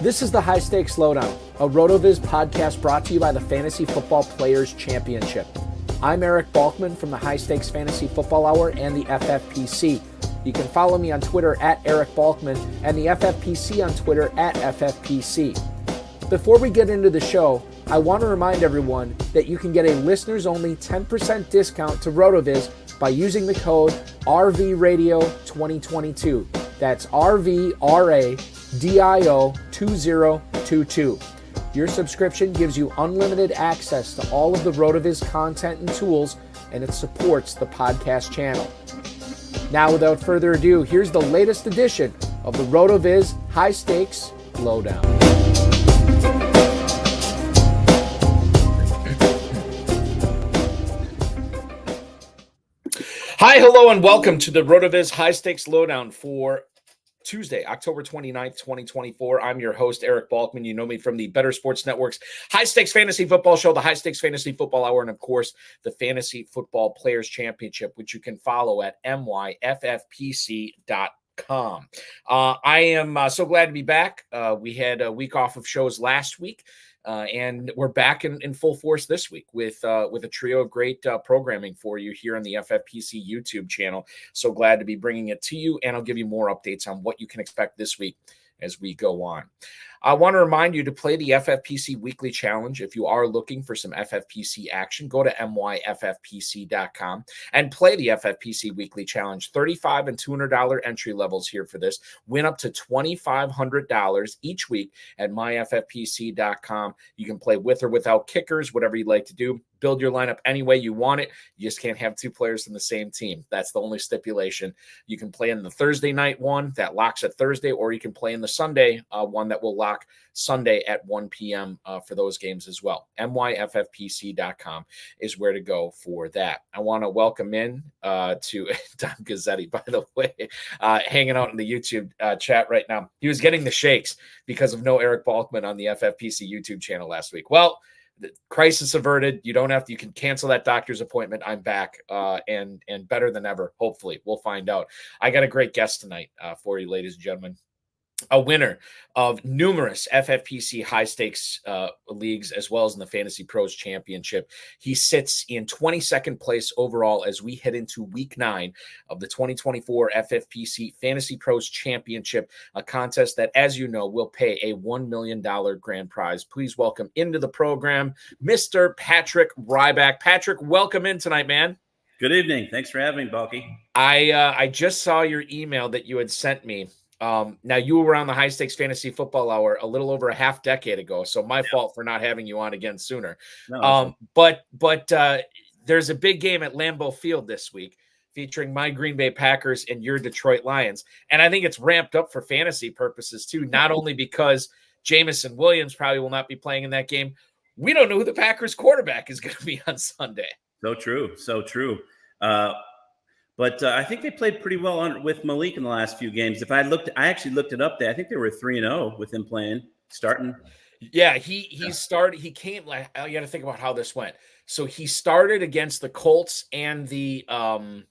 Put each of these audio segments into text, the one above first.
This is the High Stakes Lowdown, a RotoViz podcast brought to you by the Fantasy Football Players Championship. I'm Eric Balkman from the High Stakes Fantasy Football Hour and the FFPC. You can follow me on Twitter at Eric Balkman and the FFPC on Twitter at FFPC. Before we get into the show, I want to remind everyone that you can get a listeners-only 10% discount to RotoViz by using the code RVRadio2022. That's RVRADIO2022. Your subscription gives you unlimited access to all of the RotoViz content and tools, and it supports the podcast channel. Now, without further ado, here's the latest edition of the RotoViz High Stakes Lowdown. Hi, hello, and welcome to the RotoViz High Stakes Lowdown for Tuesday, October 29th, 2024. I'm your host, Eric Balkman. You know me from the Better Sports Network's High Stakes Fantasy Football Show, the High Stakes Fantasy Football Hour, and of course, the Fantasy Football Players Championship, which you can follow at myffpc.com. I am so glad to be back. We had a week off of shows last week. And we're back in full force this week with a trio of great programming for you here on the FFPC YouTube channel. So glad to be bringing it to you, and I'll give you more updates on what you can expect this week as we go on. I want to remind you to play the FFPC Weekly Challenge. If you are looking for some FFPC action, go to myffpc.com and play the FFPC Weekly Challenge. $35 and $200 entry levels here for this. Win up to $2,500 each week at myffpc.com. You can play with or without kickers, whatever you'd like to do. Build your lineup any way you want it. You just can't have two players from the same team. That's the only stipulation. You can play in the Thursday night one that locks at Thursday, or you can play in the Sunday one that will lock Sunday at 1 p.m. For those games as well. myffpc.com is where to go for that. I want to welcome in to Don Gazzetti, by the way, hanging out in the YouTube chat right now. He was getting the shakes because of no Eric Balkman on the FFPC YouTube channel last week. Well, the crisis averted. You can cancel that doctor's appointment. I'm back and better than ever. Hopefully, we'll find out. I got a great guest tonight for you, ladies and gentlemen. A winner of numerous FFPC high-stakes leagues, as well as in the Fantasy Pros Championship. He sits in 22nd place overall as we head into Week 9 of the 2024 FFPC Fantasy Pros Championship, a contest that, as you know, will pay a $1 million grand prize. Please welcome into the program, Mr. Patrick Rybak. Patrick, welcome in tonight, man. Good evening. Thanks for having me, Balky. I just saw your email that you had sent me. Now you were on the High Stakes Fantasy Football Hour a little over a half decade ago, so my fault for not having you on again sooner. No, but there's a big game at Lambeau Field this week featuring my Green Bay Packers and your Detroit Lions, and I think it's ramped up for fantasy purposes too. Not only because Jameson Williams probably will not be playing in that game, we don't know who the Packers quarterback is going to be on Sunday. So true. But I think they played pretty well with Malik in the last few games. I actually looked it up there. I think they were 3-0 with him starting. Yeah, he started. He came like, you got to think about how this went. So he started against the Colts and the why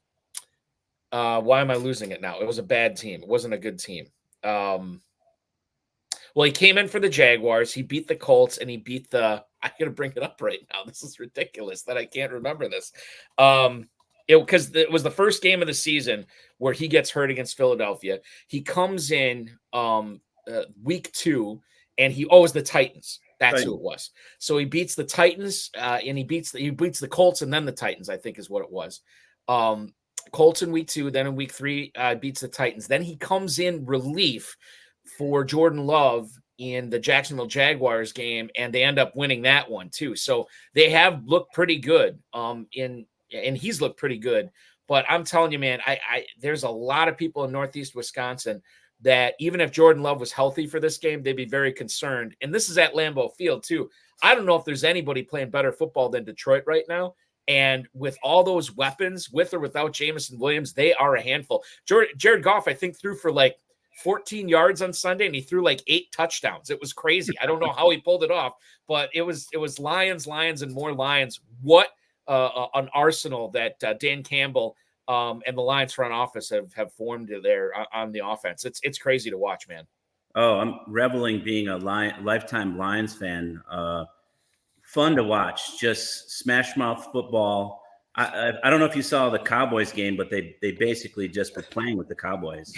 am I losing it now? It was a bad team. It wasn't a good team. Well, he came in for the Jaguars. He beat the Colts and he beat I got to bring it up right now. This is ridiculous that I can't remember this. Because it was the first game of the season where he gets hurt against Philadelphia. He comes in week 2, and it was the Titans. That's who it was. So he beats the Titans, and he beats the Colts, and then the Titans, I think is what it was. Colts in week 2, then in week 3 beats the Titans. Then he comes in relief for Jordan Love in the Jacksonville Jaguars game, and they end up winning that one too. So they have looked pretty good and he's looked pretty good. But I'm telling you, man, there's a lot of people in Northeast Wisconsin that even if Jordan Love was healthy for this game, they'd be very concerned. And this is at Lambeau Field, too. I don't know if there's anybody playing better football than Detroit right now. And with all those weapons, with or without Jameson Williams, they are a handful. Jared Goff, I think, threw for like 14 yards on Sunday, and he threw like 8 touchdowns. It was crazy. I don't know how he pulled it off, but it was Lions, and more Lions. What an arsenal that Dan Campbell and the Lions front office have formed there on the offense. It's crazy to watch, man. Oh, I'm reveling being a lifetime Lions fan. Fun to watch, just smash mouth football. I don't know if you saw the Cowboys game, but they basically just were playing with the Cowboys.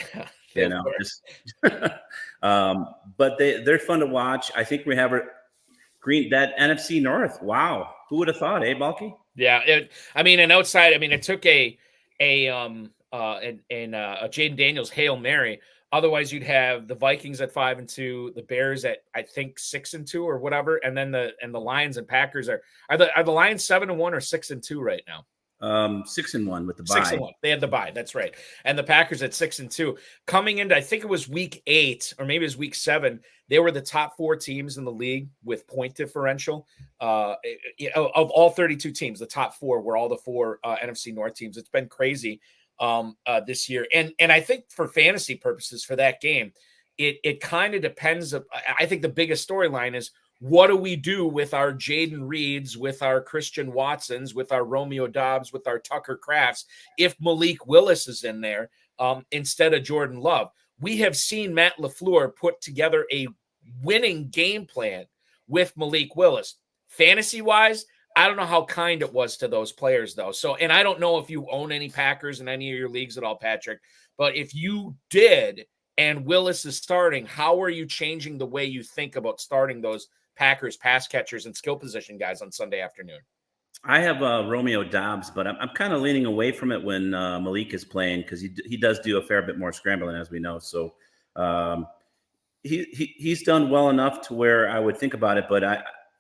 You know, just but they're fun to watch. I think we have that NFC North. Wow, who would have thought, Balky? Yeah, it took a Jaden Daniels Hail Mary. Otherwise, you'd have the Vikings at 5-2, the Bears at I think 6-2 or whatever, and then the Lions and Packers are the Lions 7-1 or 6-2 right now? 6-1 with the bye. 6-1. They had the bye. That's right. And the Packers at 6-2 coming into, I think it was week 8 or maybe it was week 7. They were the top 4 teams in the league with point differential. Of all 32 teams, the top 4 were all the 4 NFC North teams. It's been crazy this year. And I think for fantasy purposes for that game, it kind of depends. I think the biggest storyline is, what do we do with our Jaden Reeds, with our Christian Watsons, with our Romeo Dobbs, with our Tucker Crafts, if Malik Willis is in there instead of Jordan Love? We have seen Matt LaFleur put together a winning game plan with Malik Willis. Fantasy-wise, I don't know how kind it was to those players, though. And I don't know if you own any Packers in any of your leagues at all, Patrick, but if you did and Willis is starting, how are you changing the way you think about starting those Packers pass catchers and skill position guys on Sunday afternoon? I have Romeo Dobbs, but I'm kind of leaning away from it when Malik is playing, because he does do a fair bit more scrambling, as we know. So he's done well enough to where I would think about it, but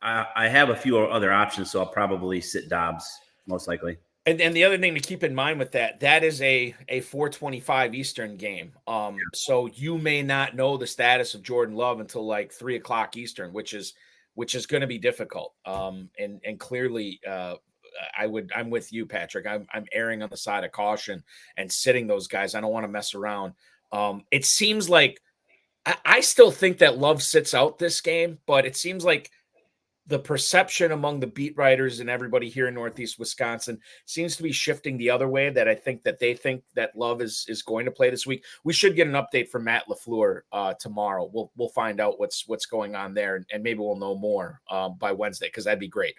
I have a few other options, so I'll probably sit Dobbs most likely. And the other thing to keep in mind with that is a 4:25 Eastern game. So you may not know the status of Jordan Love until like 3:00 Eastern, which is going to be difficult. And clearly, I'm with you, Patrick. I'm erring on the side of caution and sitting those guys. I don't want to mess around. It seems like I still think that Love sits out this game, but it seems like the perception among the beat writers and everybody here in Northeast Wisconsin seems to be shifting the other way, that I think that they think that Love is going to play this week. We should get an update from Matt LaFleur tomorrow. We'll find out what's going on there, and maybe we'll know more by Wednesday, because that'd be great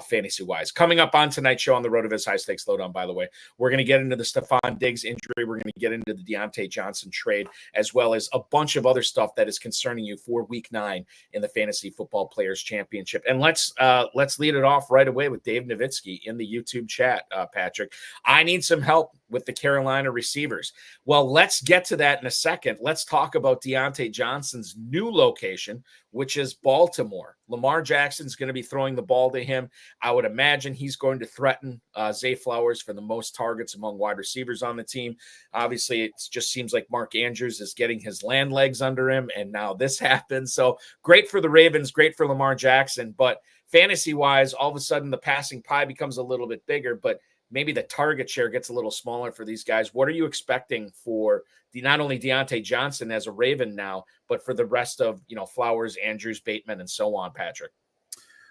fantasy-wise. Coming up on tonight's show on the RotoViz High-Stakes Lowdown, by the way, we're going to get into the Stephon Diggs injury. We're going to get into the Deontay Johnson trade, as well as a bunch of other stuff that is concerning you for Week 9 in the Fantasy Football Players Championship. And let's lead it off right away with Dave Nowitzki in the YouTube chat, Patrick. I need some help with the Carolina receivers. Well, let's get to that in a second. Let's talk about Deontay Johnson's new location, which is Baltimore. Lamar Jackson's going to be throwing the ball to him. I would imagine he's going to threaten Zay Flowers for the most targets among wide receivers on the team. Obviously, it just seems like Mark Andrews is getting his land legs under him, and now this happens. So great for the Ravens, great for Lamar Jackson, but fantasy-wise, all of a sudden the passing pie becomes a little bit bigger, but maybe the target share gets a little smaller for these guys. What are you expecting for not only Deontay Johnson as a Raven now, but for the rest of, Flowers, Andrews, Bateman, and so on, Patrick?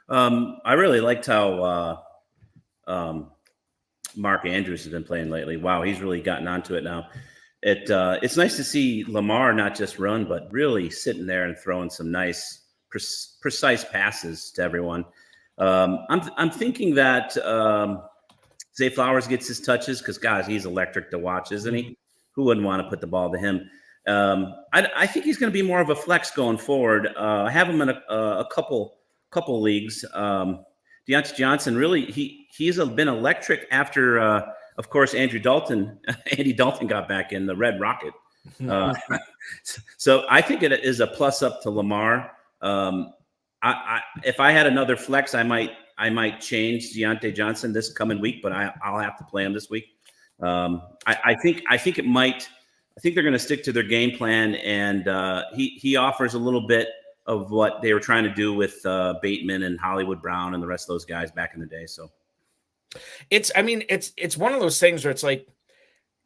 I really liked how Mark Andrews has been playing lately. Wow, he's really gotten onto it now. It's nice to see Lamar not just run, but really sitting there and throwing some nice, precise passes to everyone. I'm thinking that Zay Flowers gets his touches, because, guys, he's electric to watch, isn't he? Who wouldn't want to put the ball to him? I think he's going to be more of a flex going forward. I have him in a couple leagues. Deontay Johnson, really, he's been electric after, of course, Andy Dalton got back in the Red Rocket. So I think it is a plus up to Lamar. If I had another flex, I might change Deontay Johnson this coming week, but I'll have to play him this week. I think they're going to stick to their game plan, and he offers a little bit of what they were trying to do with Bateman and Hollywood Brown and the rest of those guys back in the day. So it's one of those things where it's like,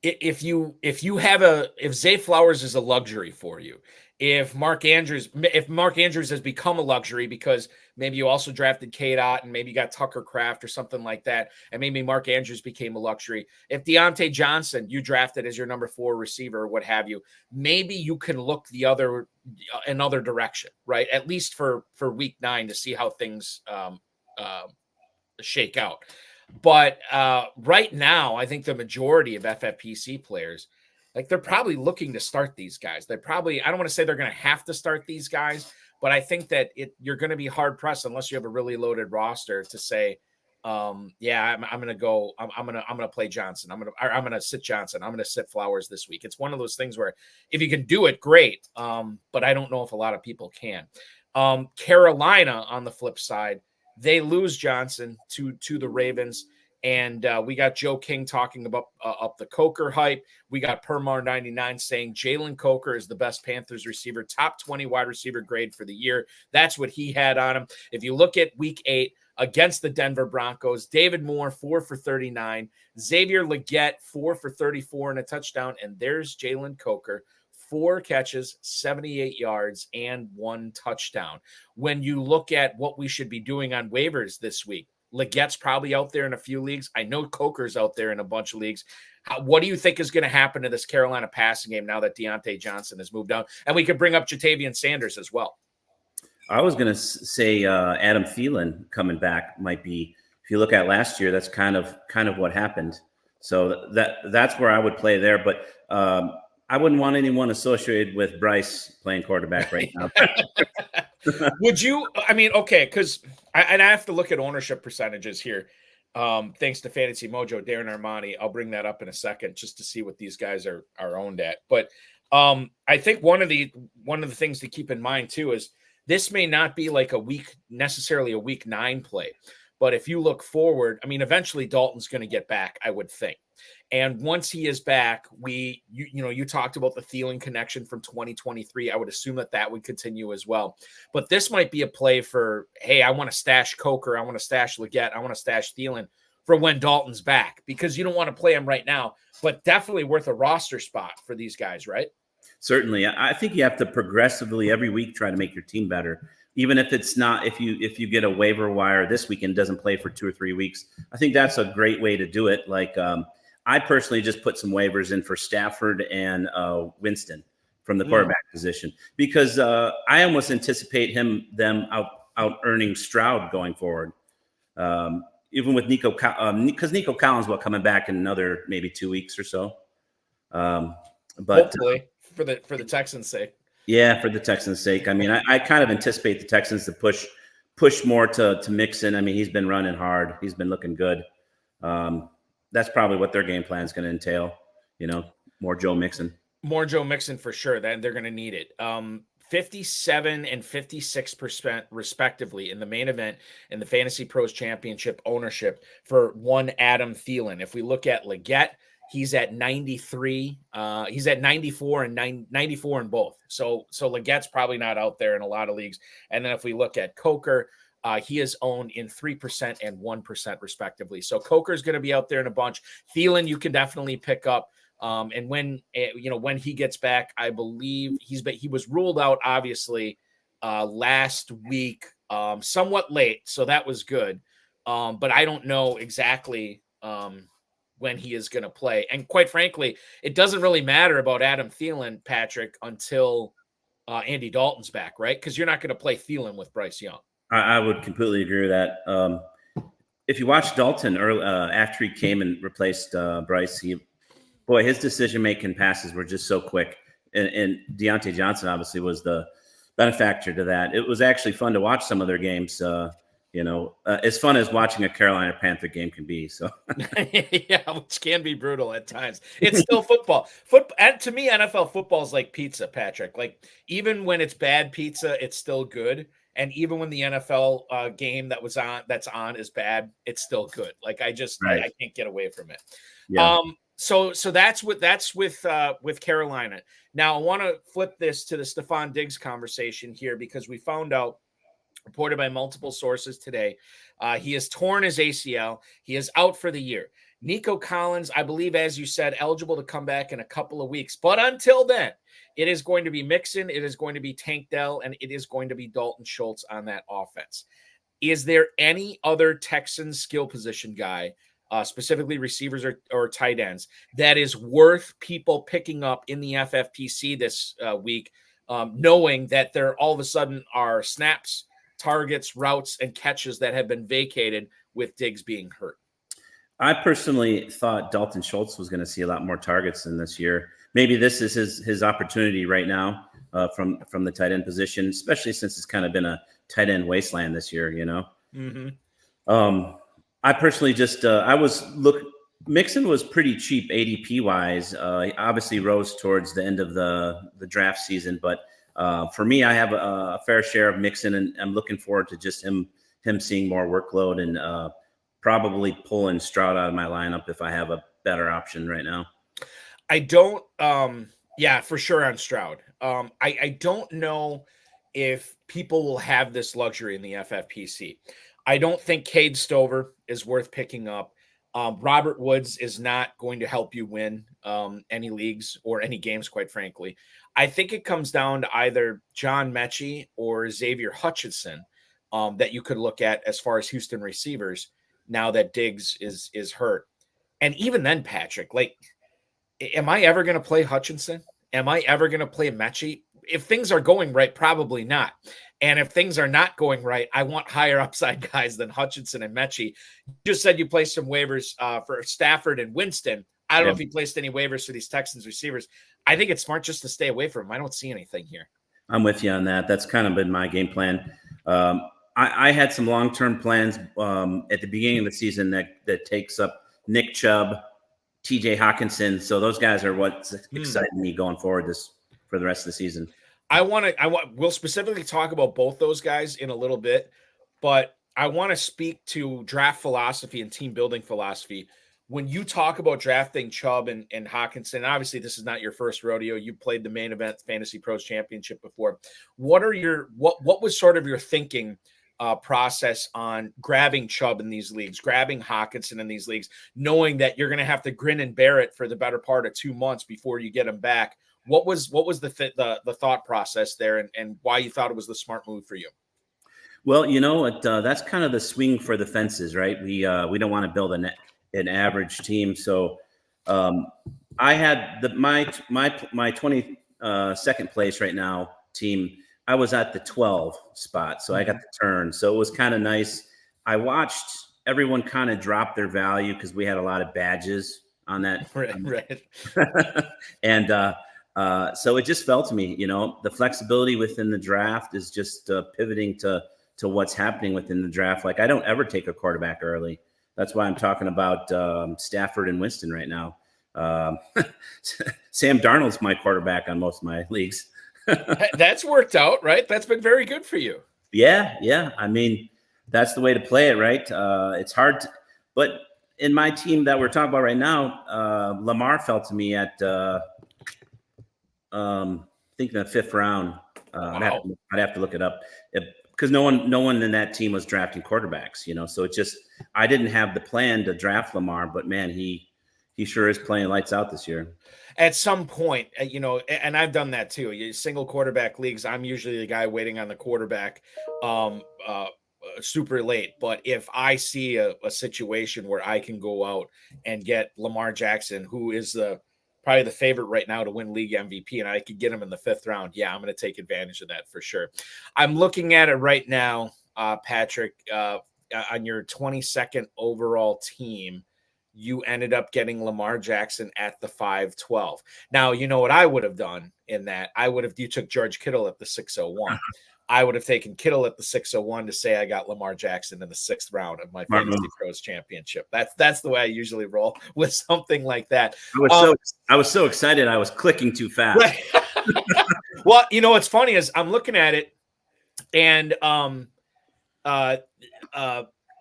if Zay Flowers is a luxury for you, if Mark Andrews has become a luxury because maybe you also drafted K-Dot and maybe you got Tucker Kraft or something like that, and maybe Mark Andrews became a luxury. If Deontay Johnson you drafted as your number 4 receiver or what have you, maybe you can look another direction, right? At least for week 9 to see how things shake out. But right now, I think the majority of FFPC players, like they're probably looking to start these guys. I don't want to say they're going to have to start these guys, but I think that you're going to be hard pressed unless you have a really loaded roster to say, I'm going to go. I'm going to play Johnson. I'm going to sit Johnson. I'm going to sit Flowers this week. It's one of those things where if you can do it, great. But I don't know if a lot of people can. Carolina on the flip side, they lose Johnson to the Ravens. And we got Joe King talking about up the Coker hype. We got Permar99 saying Jalen Coker is the best Panthers receiver, top 20 wide receiver grade for the year. That's what he had on him. If you look at week 8 against the Denver Broncos, David Moore, 4 for 39. Xavier Legette, 4 for 34 and a touchdown. And there's Jalen Coker, 4 catches, 78 yards, and 1 touchdown. When you look at what we should be doing on waivers this week, Legette's probably out there in a few leagues. I know Coker's out there in a bunch of leagues. What do you think is going to happen to this Carolina passing game now that Deontay Johnson has moved on? And we could bring up Jatavian Sanders as well. I was going to say Adam Thielen coming back might be. If you look at last year, that's kind of what happened. So that's where I would play there. But I wouldn't want anyone associated with Bryce playing quarterback right now. Would you? I mean, okay, because I have to look at ownership percentages here. Thanks to Fantasy Mojo, Darren Armani. I'll bring that up in a second just to see what these guys are owned at. But I think one of the things to keep in mind too is this may not be like necessarily a week 9 play. But if you look forward, I mean, eventually Dalton's going to get back, I would think. And once he is back, you talked about the Thielen connection from 2023. I would assume that would continue as well. But this might be a play for, hey, I want to stash Coker. I want to stash Legette. I want to stash Thielen for when Dalton's back, because you don't want to play him right now, but definitely worth a roster spot for these guys, right? Certainly. I think you have to progressively every week try to make your team better. Even if it's not, if you get a waiver wire this weekend, doesn't play for 2 or 3 weeks, I think that's a great way to do it. Like I personally just put some waivers in for Stafford and Winston from the quarterback position, because I almost anticipate them out earning Stroud going forward. Even with Nico, because Nico Collins will coming back in another maybe 2 weeks or so. But hopefully for the Texans' sake. Yeah, for the Texans' sake. I mean, I kind of anticipate the Texans to push more to Mixon. I mean, he's been running hard. He's been looking good. That's probably what their game plan is going to entail. More Joe Mixon. More Joe Mixon for sure. Then they're going to need it. 57 and 56% respectively in the main event in the Fantasy Pros Championship ownership for one Adam Thielen. If we look at Legette, he's at 93. He's at 94 and 94 in both. So Legette's probably not out there in a lot of leagues. And then if we look at Coker, he is owned in 3% and 1% respectively. So Coker's going to be out there in a bunch. Thielen, you can definitely pick up. And when he gets back, I believe he was ruled out obviously last week, somewhat late. So that was good. But I don't know exactly when he is going to play. And quite frankly, it doesn't really matter about Adam Thielen, Patrick, until Andy Dalton's back, right? Because you're not going to play Thielen with Bryce Young. I would completely agree with that. If you watch Dalton early, after he came and replaced Bryce, his decision-making passes were just so quick. And Deontay Johnson obviously was the benefactor to that. It was actually fun to watch some of their games. As fun as watching a Carolina Panther game can be. So yeah, which can be brutal at times. It's still football. And to me, NFL football is like pizza, Patrick. Like even when it's bad pizza, it's still good. And even when the NFL game that's on is bad, it's still good. Like I can't get away from it. Yeah. So that's with Carolina. Now I want to flip this to the Stephon Diggs conversation here, because we found out, reported by multiple sources today, he has torn his ACL. He is out for the year. Nico Collins, I believe, as you said, eligible to come back in a couple of weeks. But until then, it is going to be Mixon, it is going to be Tank Dell, and it is going to be Dalton Schultz on that offense. Is there any other Texans skill position guy, specifically receivers or tight ends, that is worth people picking up in the FFPC this week, knowing that there all of a sudden are snaps, targets, routes, and catches that have been vacated with Diggs being hurt? I personally thought Dalton Schultz was going to see a lot more targets than this year. Maybe this is his opportunity right now from the tight end position, especially since it's kind of been a tight end wasteland this year, you know? Mm-hmm. I personally just, Mixon was pretty cheap ADP wise. He obviously rose towards the end of the draft season, but for me, I have a fair share of Mixon, and I'm looking forward to just him seeing more workload and probably pulling Stroud out of my lineup if I have a better option right now. I don't, yeah, for sure on Stroud. I don't know if people will have this luxury in the FFPC. I don't think Cade Stover is worth picking up. Robert Woods is not going to help you win any leagues or any games, quite frankly. I think it comes down to either John Mechie or Xavier Hutchinson that you could look at as far as Houston receivers now that Diggs is hurt. And even then, Patrick, like, am I ever going to play Hutchinson? Am I ever going to play Mechie? If things are going right, probably not. And if things are not going right, I want higher upside guys than Hutchinson and Mechie. You just said you placed some waivers for Stafford and Winston. I don't know if you placed any waivers for these Texans receivers. I think it's smart just to stay away from them. I don't see anything here. I'm with you on that. That's kind of been my game plan. I had some long-term plans at the beginning of the season that takes up Nick Chubb, TJ Hawkinson. So those guys are what's exciting me going forward for the rest of the season. We'll specifically talk about both those guys in a little bit, but I want to speak to draft philosophy and team building philosophy. When you talk about drafting Chubb and Hawkinson, obviously this is not your first rodeo. You played the main event FantasyPros Championship before. What was sort of your thinking process on grabbing Chubb in these leagues, grabbing Hawkinson in these leagues, knowing that you're going to have to grin and bear it for the better part of 2 months before you get them back? What was the thought process there, and why you thought it was the smart move for you? Well, you know, that's kind of the swing for the fences, right? We don't want to build an average team. So I had my 22nd place right now team. I was at the 12 spot, so I got the turn. So it was kind of nice. I watched everyone kind of drop their value because we had a lot of badges on that. Right. And so it just felt to me, you know, the flexibility within the draft is just pivoting to what's happening within the draft. Like, I don't ever take a quarterback early. That's why I'm talking about Stafford and Winston right now. Sam Darnold's my quarterback on most of my leagues. That's worked out, right? That's been very good for you. Yeah. I mean, that's the way to play it, right? It's hard but in my team that we're talking about right now, Lamar fell to me at thinking the 5th round. Wow. I'd have to look it up because no one in that team was drafting quarterbacks, you know. So it just, I didn't have the plan to draft Lamar, but man, he sure is playing lights out this year. At some point, you know, and I've done that too. Single quarterback leagues, I'm usually the guy waiting on the quarterback super late. But if I see a situation where I can go out and get Lamar Jackson, who is probably the favorite right now to win league MVP, and I could get him in the 5th round, yeah, I'm going to take advantage of that for sure. I'm looking at it right now, Patrick, on your 22nd overall team. You ended up getting Lamar Jackson at the 5-12. Now, you know what I would have done in that? You took George Kittle at the 601. I would have taken Kittle at the 601 to say I got Lamar Jackson in the 6th round of my FantasyPros Championship. That's the way I usually roll with something like that. I was so excited. I was clicking too fast. Right. Well, you know, what's funny is I'm looking at it, and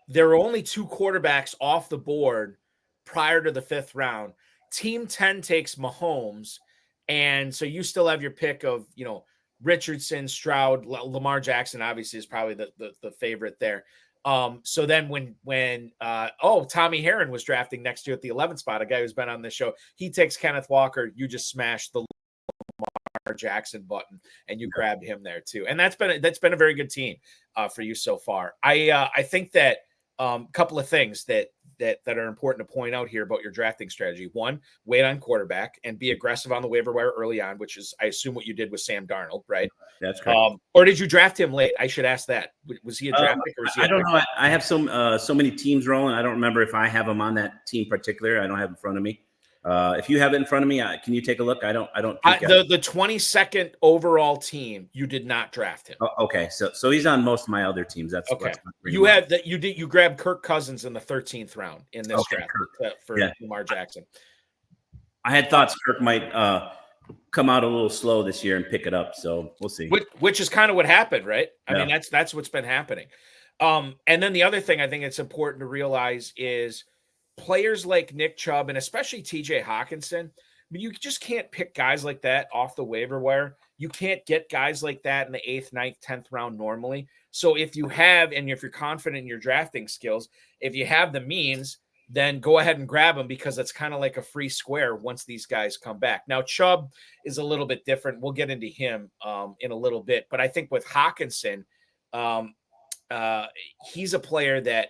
there were only 2 quarterbacks off the board prior to the 5th round. Team 10 takes Mahomes, and so you still have your pick of, you know, Richardson, Stroud, Lamar Jackson obviously is probably the favorite there. So then when Tommy Heron was drafting next year at the 11th spot, a guy who's been on this show, he takes Kenneth Walker. You just smash the Jackson button and you grab him there too. And that's been a very good team for you so far. I think that a couple of things that are important to point out here about your drafting strategy. One, wait on quarterback and be aggressive on the waiver wire early on, which is, I assume, what you did with Sam Darnold, right? That's correct. Or did you draft him late? I should ask that. Was he a draft pick or was he? I don't know. I have so many teams rolling. I don't remember if I have him on that team particular. I don't have it in front of me. If you have it in front of me, can you take a look? I don't. The 22nd overall team, you did not draft him. Oh, okay, so he's on most of my other teams. That's okay. You grabbed Kirk Cousins in the 13th round in this draft for Lamar Jackson. I had thoughts Kirk might come out a little slow this year and pick it up, so we'll see. Which is kind of what happened, right? I mean, that's what's been happening. And then the other thing I think it's important to realize is players like Nick Chubb and especially TJ Hawkinson. I mean, you just can't pick guys like that off the waiver wire. You can't get guys like that in the 8th, 9th, 10th round normally. So if you're confident in your drafting skills, if you have the means, then go ahead and grab them because it's kind of like a free square once these guys come back. Now, Chubb is a little bit different. We'll get into him in a little bit. But I think with Hawkinson, he's a player that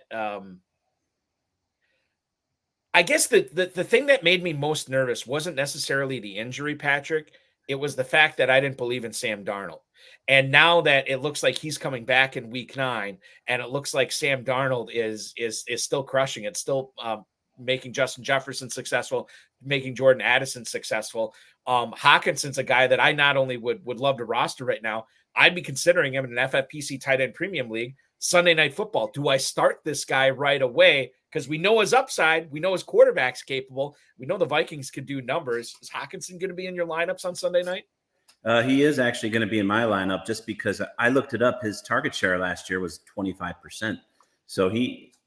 I guess the thing that made me most nervous wasn't necessarily the injury, Patrick. It was the fact that I didn't believe in Sam Darnold. And now that it looks like he's coming back in week 9, and it looks like Sam Darnold is still crushing it, still making Justin Jefferson successful, making Jordan Addison successful. Hawkinson's a guy that I not only would love to roster right now, I'd be considering him in an FFPC tight end premium league. Sunday Night Football. Do I start this guy right away? Because we know his upside. We know his quarterback's capable. We know the Vikings could do numbers. Is Hawkinson going to be in your lineups on Sunday night? He is actually going to be in my lineup just because I looked it up. His target share last year was 25%. So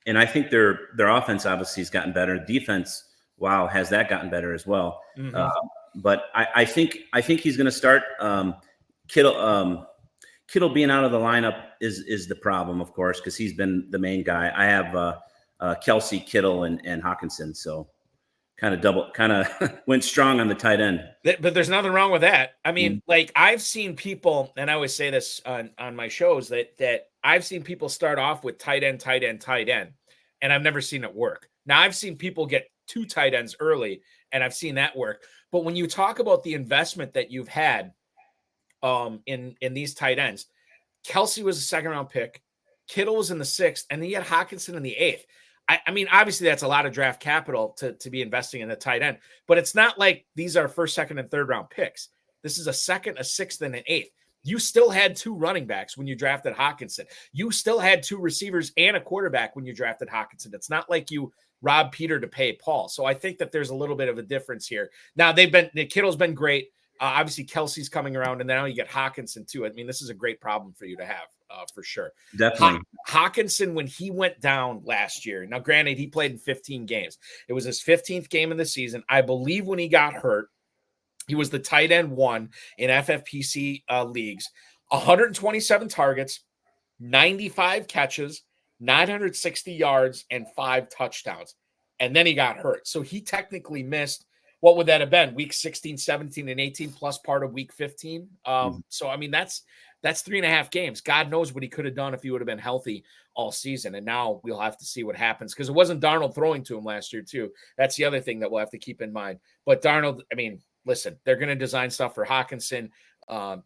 and I think their offense obviously has gotten better. Defense, wow, has that gotten better as well? Mm-hmm. But I think he's going to start. Kittle being out of the lineup is the problem, of course, because he's been the main guy. I have Kelsey, Kittle, and Hawkinson, so kind of went strong on the tight end. But there's nothing wrong with that. I mean, like I've seen people, and I always say this on my shows, that I've seen people start off with tight end, and I've never seen it work. Now I've seen people get 2 tight ends early, and I've seen that work. But when you talk about the investment that you've had in these tight ends, Kelsey was a 2nd round pick, Kittle was in the 6th, and then you had Hawkinson in the 8th. I mean, obviously that's a lot of draft capital to be investing in a tight end, but it's not like these are 1st, 2nd, and 3rd round picks. This is a 2nd, a 6th, and an 8th. You still had 2 running backs when you drafted Hawkinson. You still had 2 receivers and a quarterback when you drafted Hawkinson. It's not like you robbed Peter to pay Paul. So I think that there's a little bit of a difference here. Now Kittle's been great. Obviously Kelsey's coming around, and now you get Hawkinson too. I mean, this is a great problem for you to have. For sure. Definitely. Hawkinson, when he went down last year, now granted, he played in 15 games. It was his 15th game of the season. I believe when he got hurt, he was the tight end 1 in FFPC leagues, 127 targets, 95 catches, 960 yards, and 5 touchdowns. And then he got hurt. So he technically missed, what would that have been? Week 16, 17, and 18 plus part of week 15. So, I mean, that's 3.5 games. God knows what he could have done if he would have been healthy all season. And now we'll have to see what happens, because it wasn't Darnold throwing to him last year too. That's the other thing that we'll have to keep in mind. But Darnold, I mean, listen, they're going to design stuff for Hawkinson.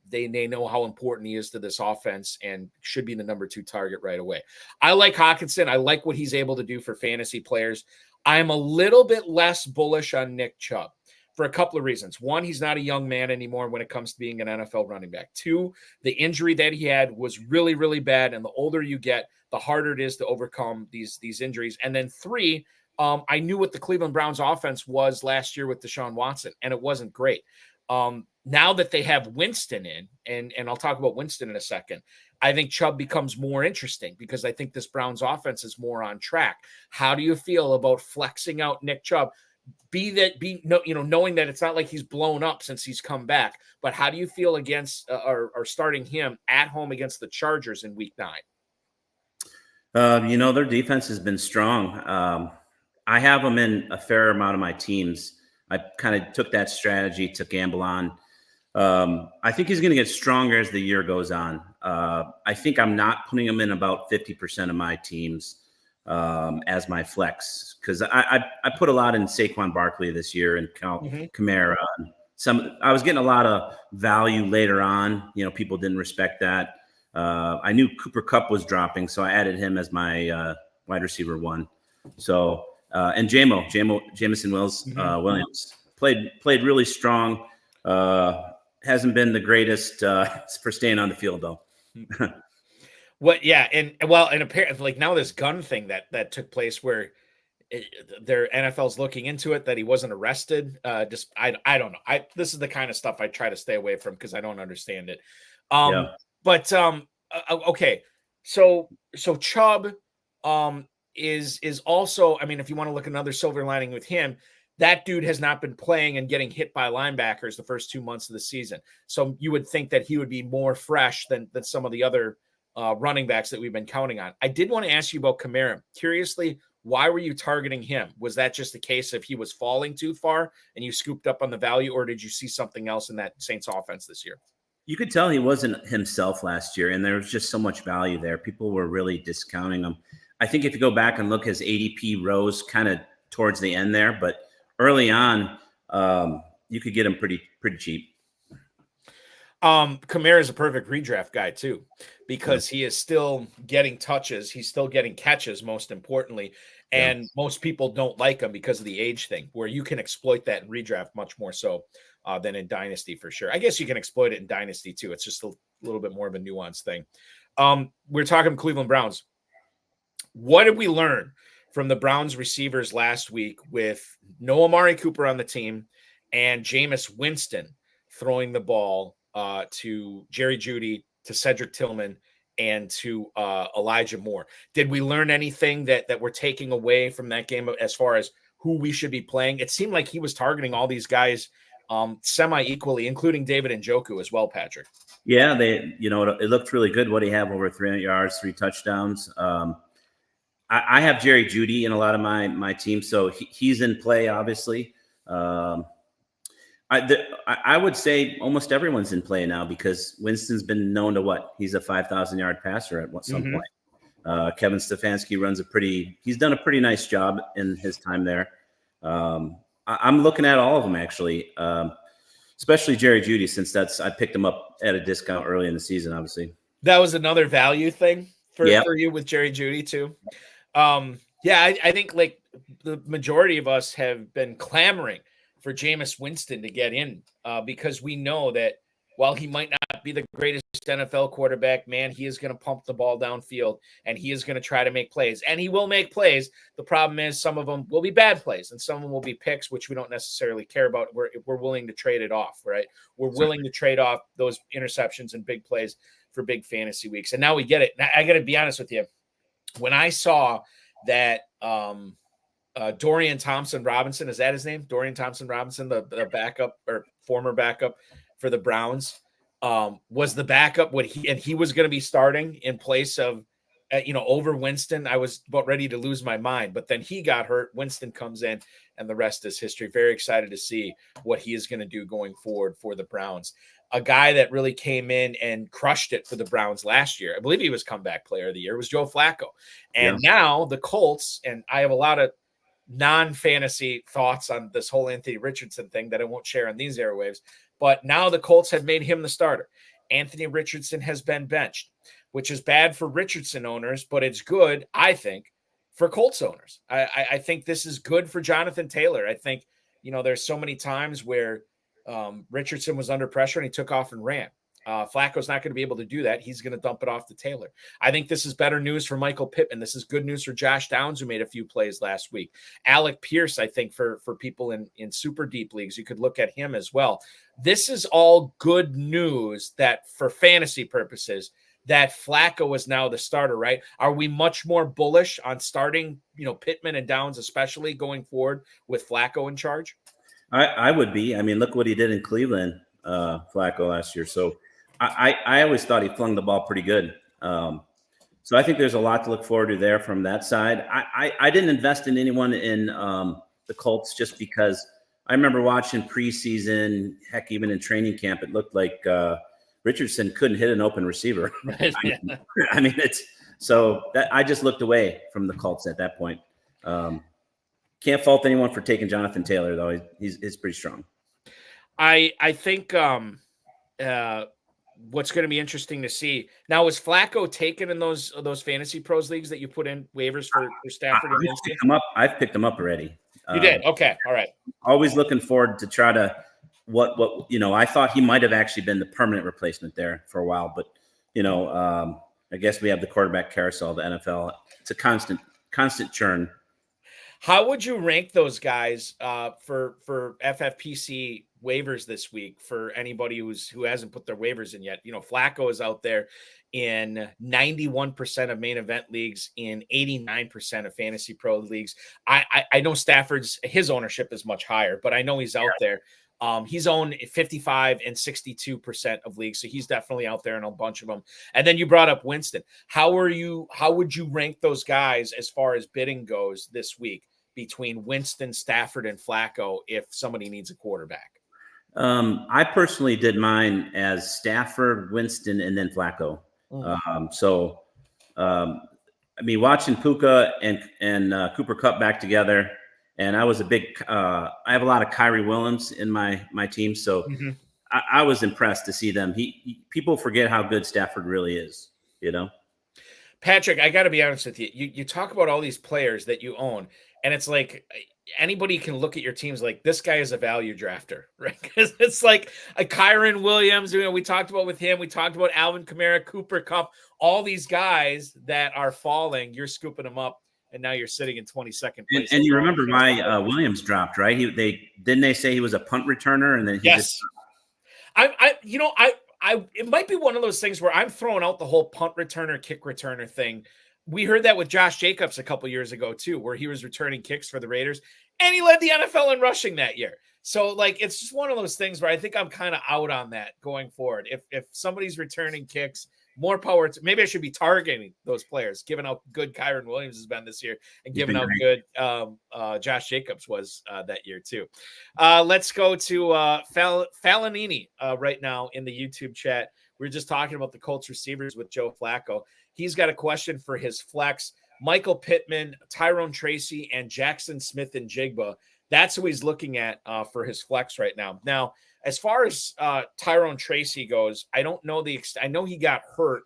They know how important he is to this offense and should be the number 2 target right away. I like Hawkinson. I like what he's able to do for fantasy players. I'm a little bit less bullish on Nick Chubb for a couple of reasons. One, he's not a young man anymore when it comes to being an NFL running back. 2, the injury that he had was really, really bad. And the older you get, the harder it is to overcome these injuries. And then 3, I knew what the Cleveland Browns offense was last year with Deshaun Watson, and it wasn't great. Now that they have Winston in, and I'll talk about Winston in a second, I think Chubb becomes more interesting because I think this Browns offense is more on track. How do you feel about flexing out Nick Chubb? Knowing that it's not like he's blown up since he's come back, but how do you feel against or starting him at home against the Chargers in week 9? Their defense has been strong. I have them in a fair amount of my teams. I kind of took that strategy to gamble on. I think he's going to get stronger as the year goes on. I think I'm not putting him in about 50% of my teams as my flex, because I put a lot in Saquon Barkley this year and Kamara. I was getting a lot of value later on. People didn't respect that. I knew Cooper Kupp was dropping, so I added him as my wide receiver 1. So and Jamison Williams played really strong. Hasn't been the greatest for staying on the field though. And apparently, like, now this gun thing that took place where their NFL's looking into it, that he wasn't arrested. I don't know. This is the kind of stuff I try to stay away from because I don't understand it. But okay, so Chubb is also, I mean, if you want to look at another silver lining with him, that dude has not been playing and getting hit by linebackers the first 2 months of the season. So you would think that he would be more fresh than some of the other running backs that we've been counting on. I did want to ask you about Kamara. Curiously, why were you targeting him? Was that just a case of he was falling too far and you scooped up on the value, or did you see something else in that Saints offense this year? You could tell he wasn't himself last year, and there was just so much value there. People were really discounting him. I think if you go back and look, his ADP rose kind of towards the end there, but early on, you could get him pretty cheap. Kamara is a perfect redraft guy too, because he is still getting touches. He's still getting catches, most importantly. And most people don't like him because of the age thing, where you can exploit that in redraft much more so than in Dynasty for sure. I guess you can exploit it in Dynasty too. It's just a little bit more of a nuanced thing. We're talking Cleveland Browns. What did we learn from the Browns receivers last week with no Amari Cooper on the team and Jameis Winston throwing the ball to Jerry Jeudy, to Cedric Tillman, and to Elijah Moore? Did we learn anything that we're taking away from that game as far as who we should be playing? It seemed like he was targeting all these guys semi-equally, including David Njoku as well, Patrick. Yeah, it looked really good. What he have over 300 yards, 3 touchdowns. I have Jerry Jeudy in a lot of my team, so he's in play, obviously. I would say almost everyone's in play now because Winston's been known to he's a 5,000-yard passer at some point. Kevin Stefanski he's done a pretty nice job in his time there. I'm looking at all of them actually, especially Jerry Jeudy, since I picked him up at a discount early in the season, obviously. That was another value thing for you with Jerry Jeudy too. I think like the majority of us have been clamoring for Jameis Winston to get in because we know that while he might not be the greatest NFL quarterback, man, he is going to pump the ball downfield and he is going to try to make plays, and he will make plays. The problem is some of them will be bad plays and some of them will be picks, which we don't necessarily care about. We're willing to trade it off, right? We're willing to trade off those interceptions and big plays for big fantasy weeks. And now we get it. Now, I got to be honest with you. When I saw that Dorian Thompson-Robinson, is that his name? Dorian Thompson-Robinson, the backup or former backup for the Browns, was the backup he was going to be starting in place of, over Winston. I was about ready to lose my mind, but then he got hurt. Winston comes in and the rest is history. Very excited to see what he is going to do going forward for the Browns. A guy that really came in and crushed it for the Browns last year, I believe he was comeback player of the year, was Joe Flacco. And now the Colts, and I have a lot of non-fantasy thoughts on this whole Anthony Richardson thing that I won't share on these airwaves, but now the Colts have made him the starter. Anthony Richardson has been benched, which is bad for Richardson owners, but it's good, I think, for Colts owners. I think this is good for Jonathan Taylor. I think, there's so many times where Richardson was under pressure and he took off and ran. Flacco's not going to be able to do that. He's going to dump it off to Taylor. I think this is better news for Michael Pittman. This is good news for Josh Downs, who made a few plays last week. Alec Pierce, I think, for people in super deep leagues, you could look at him as well. This is all good news that for fantasy purposes, that Flacco is now the starter, right? Are we much more bullish on starting, Pittman and Downs, especially going forward with Flacco in charge? I would be. I mean, look what he did in Cleveland, Flacco last year. So I always thought he flung the ball pretty good. So I think there's a lot to look forward to there from that side. I didn't invest in anyone in the Colts just because I remember watching preseason, heck, even in training camp, it looked like Richardson couldn't hit an open receiver. Right. I mean, it's so that I just looked away from the Colts at that point. Can't fault anyone for taking Jonathan Taylor, though. He's pretty strong. I think what's going to be interesting to see now, was Flacco taken in those Fantasy Pros leagues that you put in waivers for Stafford and Winston? I've picked them up already. You did? Okay. All right. Always looking forward to try to what I thought he might have actually been the permanent replacement there for a while, but I guess we have the quarterback carousel of the NFL. It's a constant churn. How would you rank those guys for FFPC waivers this week for anybody who hasn't put their waivers in yet? Flacco is out there in 91% of main event leagues, in 89% of Fantasy Pro leagues. I know his ownership is much higher, but I know he's out there. He's owned 55 and 62% of leagues, so he's definitely out there in a bunch of them. And then you brought up Winston. How would you rank those guys as far as bidding goes this week between Winston, Stafford, and Flacco if somebody needs a quarterback? I personally did mine as Stafford, Winston, and then Flacco. Watching Puka and Cooper Kupp back together. And I was I have a lot of Kyrie Williams in my team. So I was impressed to see them. People forget how good Stafford really is, Patrick, I got to be honest with you. You talk about all these players that you own, and it's like anybody can look at your teams like, this guy is a value drafter, right? Because it's like a Kyron Williams, we talked about with him. We talked about Alvin Kamara, Cooper Kupp, all these guys that are falling. You're scooping them up. And now you're sitting in 22nd place. And you remember my Williams dropped, right? They say he was a punt returner, and then yes. It might be one of those things where I'm throwing out the whole punt returner, kick returner thing. We heard that with Josh Jacobs a couple years ago too, where he was returning kicks for the Raiders, and he led the NFL in rushing that year. So it's just one of those things where I think I'm kind of out on that going forward. If somebody's returning kicks, more power to, maybe I should be targeting those players, given how good Kyron Williams has been this year and given how good Josh Jacobs was that year too. Let's go to Falanini right now in the YouTube chat. We were just talking about the Colts receivers with Joe Flacco. He's got a question for his flex. Michael Pittman, Tyrone Tracy, and Jackson Smith and Jigba. That's who he's looking at for his flex right now. Now, as far as Tyrone Tracy goes, I don't know I know he got hurt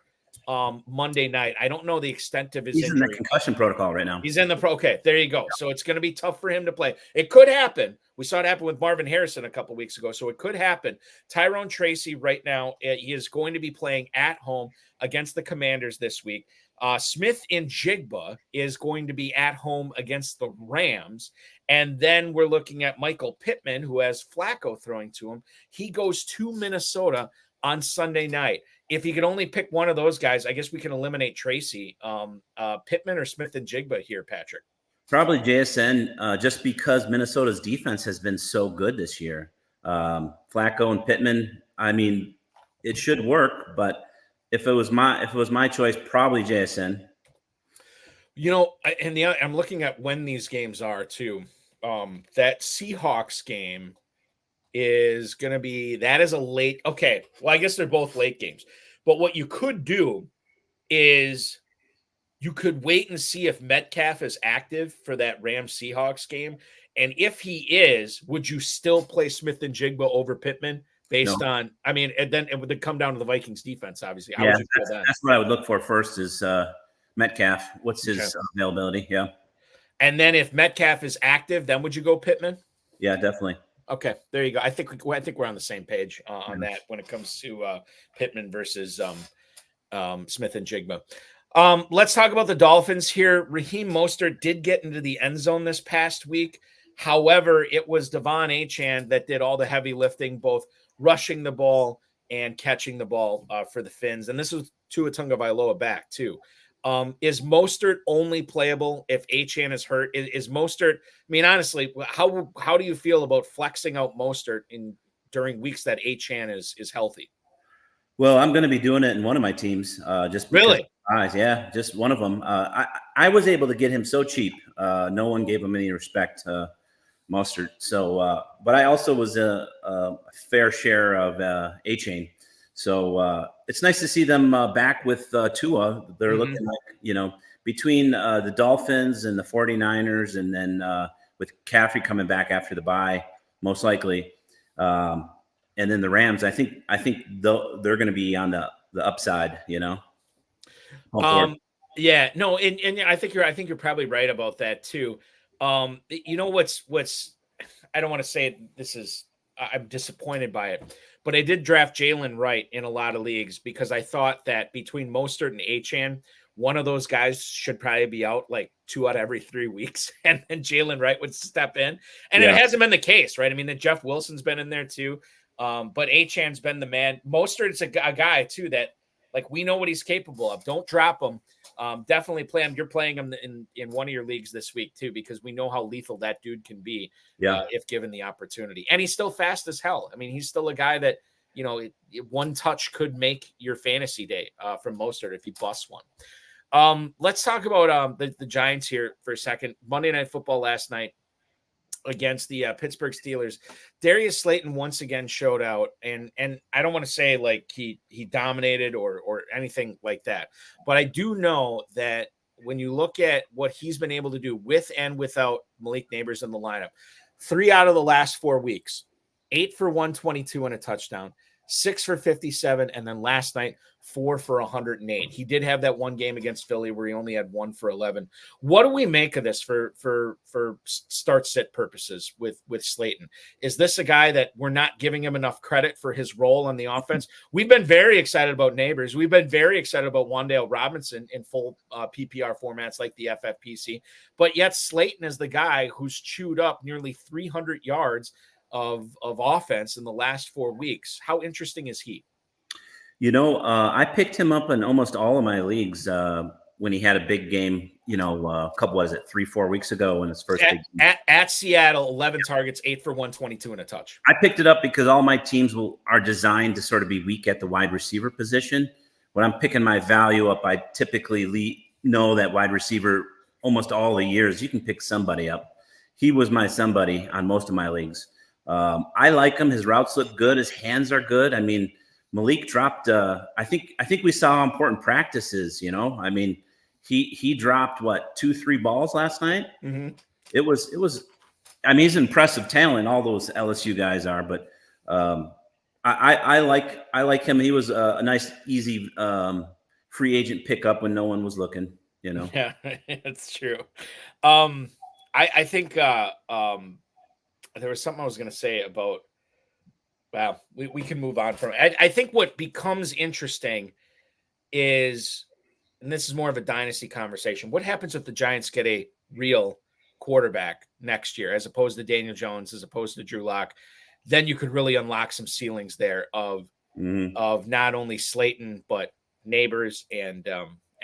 Monday night. I don't know the extent of his injury. He's in the concussion protocol right now. He's in the okay, there you go. So it's going to be tough for him to play. It could happen. We saw it happen with Marvin Harrison a couple weeks ago, so it could happen. Tyrone Tracy right now, he is going to be playing at home against the Commanders this week. Smith and Jigba is going to be at home against the Rams. And then we're looking at Michael Pittman, who has Flacco throwing to him. He goes to Minnesota on Sunday night. If you could only pick one of those guys, I guess we can eliminate Tracy. Pittman or Smith and Jigba here, Patrick? Probably JSN, just because Minnesota's defense has been so good this year. Flacco and Pittman, I mean, it should work, but if it was my choice, probably JSN. I'm looking at when these games are too. That Seahawks game is going to be, that is a late. Okay. Well, I guess they're both late games, but what you could do is you could wait and see if Metcalf is active for that Rams Seahawks game. And if he is, would you still play Smith and Jigba over Pittman based on, and then it would come down to the Vikings defense, obviously. Yeah, that's what I would look for first is Metcalf. What's his availability? Yeah. And then if Metcalf is active, then would you go Pittman? Yeah, definitely. Okay, there you go. I think we're on the same page on that when it comes to Pittman versus Smith and Jigba. Let's talk about the Dolphins here. Raheem Mostert did get into the end zone this past week. However, it was Devon Achane that did all the heavy lifting, both rushing the ball and catching the ball for the Finns. And this was Tua Tagovailoa back too. Is Mostert only playable if Achane is hurt? Is Mostert? Honestly, how do you feel about flexing out Mostert during weeks that Achane is healthy? Well, I'm going to be doing it in one of my teams. Just because, really, Yeah, just one of them. I was able to get him so cheap. No one gave him any respect, Mustard. So, but I also was a fair share of A-Chain. So it's nice to see them back with Tua. They're looking like, between the Dolphins and the 49ers, and then with Caffrey coming back after the bye, most likely. And then the Rams, I think they're going to be on the upside, Yeah, no, and I think you're probably right about that too. What's I don't want to say this is I'm disappointed by it, but I did draft Jalen Wright in a lot of leagues because I thought that between Mostert and Achane, one of those guys should probably be out like 2 out of every 3 weeks, and then Jalen Wright would step in. And it hasn't been the case, right? I mean, Jeff Wilson's been in there too, but Achane's been the man. Mostert's a guy too that, like, we know what he's capable of. Don't drop him. Definitely play him. You're playing him in one of your leagues this week too, because we know how lethal that dude can be if given the opportunity. And he's still fast as hell. I mean, he's still a guy that, one touch could make your fantasy day from Mostert if he busts one. Let's talk about the Giants here for a second. Monday Night Football last night against the Pittsburgh Steelers. Darius Slayton once again showed out, and I don't want to say like he dominated or anything like that, but I do know that when you look at what he's been able to do with and without Malik Neighbors in the lineup, 3 out of the last 4 weeks, 8 for 122 and a touchdown, 6 for 57, and then last night 4 for 108. He did have that one game against Philly where he only had 1 for 11. What do we make of this for start sit purposes with Slayton? Is this a guy that we're not giving him enough credit for his role on the offense? We've been very excited about Neighbors. We've been very excited about Wan'Dale Robinson in full PPR formats like the FFPC, but yet Slayton is the guy who's chewed up nearly 300 yards of offense in the last 4 weeks. How interesting is he? I picked him up in almost all of my leagues when he had a big game, a couple, 3-4 weeks ago in his first big game. At Seattle, 11 targets, 8 for 122 and a touch. I picked it up because all my teams are designed to sort of be weak at the wide receiver position. When I'm picking my value up, I typically know that wide receiver almost all the years. You can pick somebody up. He was my somebody on most of my leagues. I like him. His routes look good. His hands are good. I mean, Malik dropped. I think we saw how important practice is. I mean, he dropped 2-3 balls last night. Mm-hmm. It was. I mean, he's impressive talent. All those LSU guys are, but I like him. He was a nice, easy free agent pickup when no one was looking. Yeah, it's true. I think there was something I was going to say about. Wow, we can move on from it. I think what becomes interesting is, and this is more of a dynasty conversation, what happens if the Giants get a real quarterback next year, as opposed to Daniel Jones, as opposed to Drew Lock? Then you could really unlock some ceilings there of not only Slayton, but Neighbors and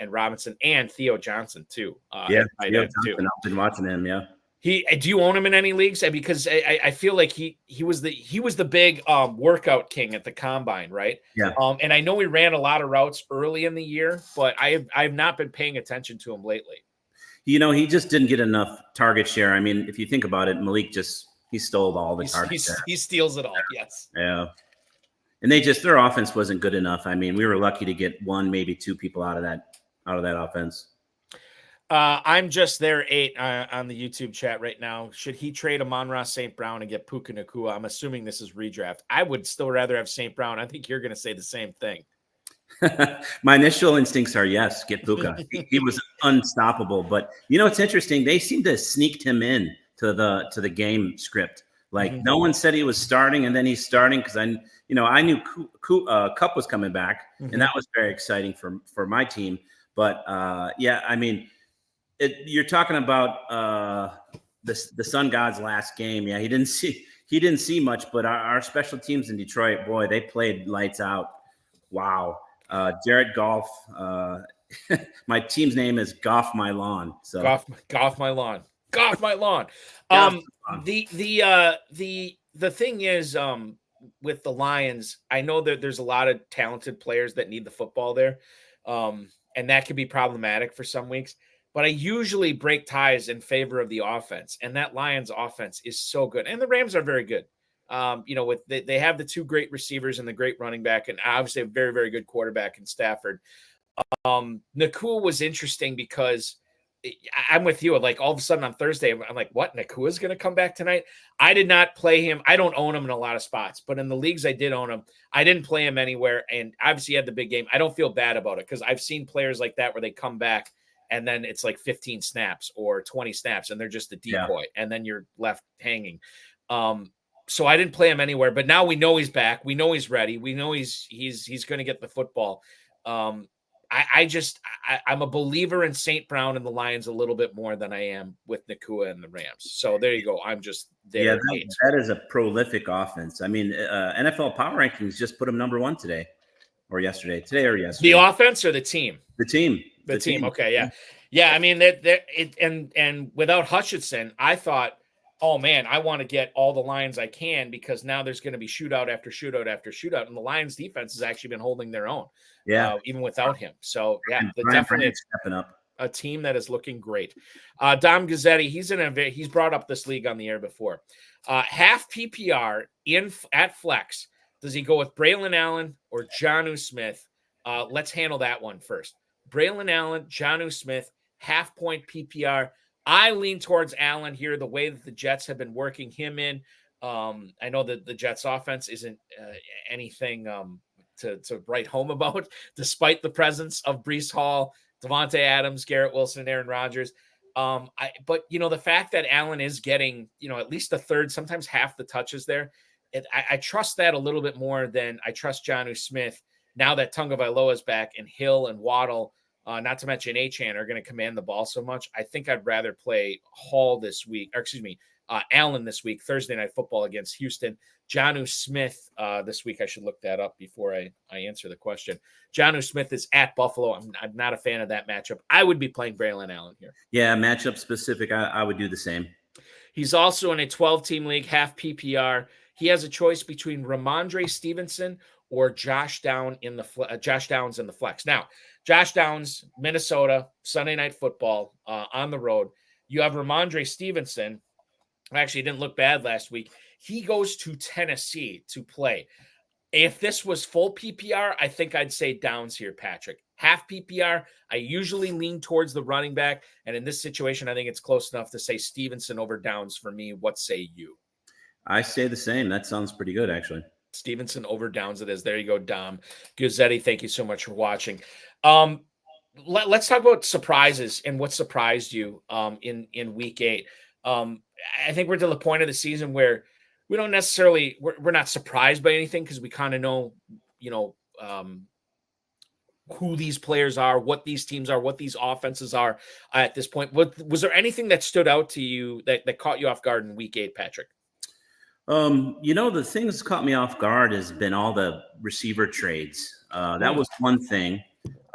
Robinson and Theo Johnson too. Theo Johnson, I've been watching him, yeah. Do you own him in any leagues? Because I feel like he was the big workout king at the combine, right? Yeah. And I know we ran a lot of routes early in the year, but I've not been paying attention to him lately. He just didn't get enough target share. I mean, if you think about it, Malik he stole all the target share. He steals it all. Yes. Yeah. And their offense wasn't good enough. I mean, we were lucky to get 1, maybe 2 people out of that offense. I'm just there 8 on the YouTube chat right now. Should he trade Amon-Ra St. Brown and get Puka Nacua? I'm assuming this is redraft. I would still rather have St. Brown. I think you're going to say the same thing. My initial instincts are yes, get Puka. He was unstoppable. But it's interesting. They seem to have sneaked him in to the game script. Like no one said he was starting, and then he's starting because I knew Kupp was coming back, and that was very exciting for my team. But I mean. You're talking about the Sun God's last game. Yeah, he didn't see much, but our special teams in Detroit, boy, they played lights out. Wow. Jared Goff. My team's name is Goff My Lawn. So Goff My Lawn. Goff My Lawn. The thing is, with the Lions, I know that there's a lot of talented players that need the football there. and that could be problematic for some weeks. But I usually break ties in favor of the offense, and that Lions offense is so good, and the Rams are very good. With they have the two great receivers and the great running back, and obviously a very, very good quarterback in Stafford. Nakua was interesting because I'm with you. Like all of a sudden on Thursday, I'm like, what? Nakua is going to come back tonight? I did not play him. I don't own him in a lot of spots, but in the leagues I did own him. I didn't play him anywhere, and obviously he had the big game. I don't feel bad about it because I've seen players like that where they come back and then it's like 15 snaps or 20 snaps, and they're just a decoy, and then you're left hanging. So I didn't play him anywhere, but now we know he's back. We know he's ready. We know he's going to get the football. I'm a believer in St. Brown and the Lions a little bit more than I am with Nakua and the Rams. So there you go. I'm just there. Yeah, that is a prolific offense. I mean, NFL Power Rankings just put him number 1 today or yesterday. The offense or the team? The team. The team. Okay, yeah. Yeah, I mean, and without Hutchinson, I thought, oh, man, I want to get all the Lions I can because now there's going to be shootout after shootout after shootout. And the Lions defense has actually been holding their own, even without him. So, yeah, definitely stepping up. A team that is looking great. Dom Gazzetti, he's brought up this league on the air before. Half PPR at flex. Does he go with Braylon Allen or Jonnu Smith? Let's handle that one first. Braylon Allen, Jonnu Smith, half-point PPR. I lean towards Allen here, the way that the Jets have been working him in. I know that the Jets offense isn't anything to write home about, despite the presence of Breece Hall, Devontae Adams, Garrett Wilson, and Aaron Rodgers. But the fact that Allen is getting, at least a third, sometimes half the touches there, I trust that a little bit more than I trust Jonnu Smith. Now that Tagovailoa is back and Hill and Waddle, not to mention Achane, are going to command the ball so much, I think I'd rather play Allen this week, Thursday Night Football against Houston. Jonnu Smith this week, I should look that up before I answer the question. Jonnu Smith is at Buffalo. I'm not a fan of that matchup. I would be playing Braylon Allen here. Yeah, matchup specific, I would do the same. He's also in a 12-team league, half PPR. He has a choice between Ramondre Stevenson or Josh Downs in the flex. Now, Josh Downs, Minnesota, Sunday Night Football on the road. You have Ramondre Stevenson. Actually, didn't look bad last week. He goes to Tennessee to play. If this was full PPR, I think I'd say Downs here, Patrick. Half PPR, I usually lean towards the running back. And in this situation, I think it's close enough to say Stevenson over Downs for me. What say you? I say the same. That sounds pretty good, actually. Stevenson over Downs it is. There you go, Dom. Guzzetti, thank you so much for watching. Let's talk about surprises and what surprised you in week 8. I think we're to the point of the season where we don't necessarily we're not surprised by anything because we kind of know, who these players are, what these teams are, what these offenses are at this point. Was there anything that stood out to you that caught you off guard in week 8, Patrick? The thing that's caught me off guard has been all the receiver trades. That was one thing.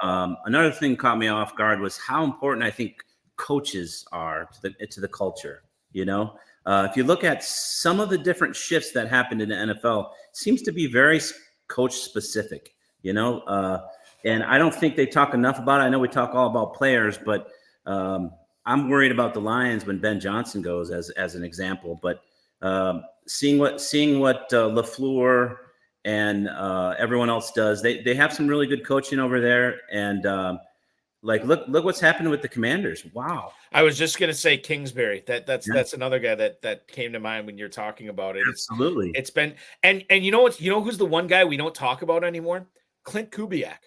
Another thing caught me off guard was how important I think coaches are to the culture. If you look at some of the different shifts that happened in the NFL, it seems to be very coach specific, and I don't think they talk enough about it. I know we talk all about players, but I'm worried about the Lions when Ben Johnson goes as an example, but seeing what LaFleur and everyone else does, they have some really good coaching over there. And look what's happened with the Commanders. Wow. I was just going to say Kingsbury. That's another guy that came to mind when you're talking about it. Absolutely. It's been, and who's the one guy we don't talk about anymore? Clint Kubiak.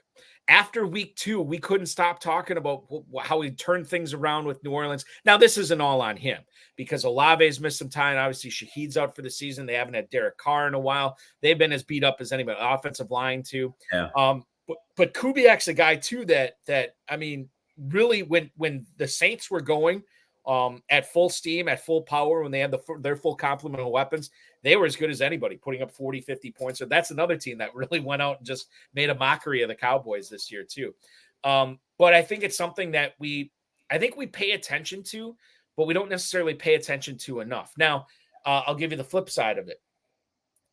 After week 2, we couldn't stop talking about how he turned things around with New Orleans. Now, this isn't all on him because Olave's missed some time. Obviously, Shaheed's out for the season. They haven't had Derek Carr in a while. They've been as beat up as anybody. Offensive line, too. Yeah. But Kubiak's a guy, too, that I mean, really, when the Saints were going at full steam, at full power, when they had their full complement of weapons, they were as good as anybody, putting up 40, 50 points. So that's another team that really went out and just made a mockery of the Cowboys this year too. But I think it's something that we pay attention to, but we don't necessarily pay attention to enough. Now, I'll give you the flip side of it.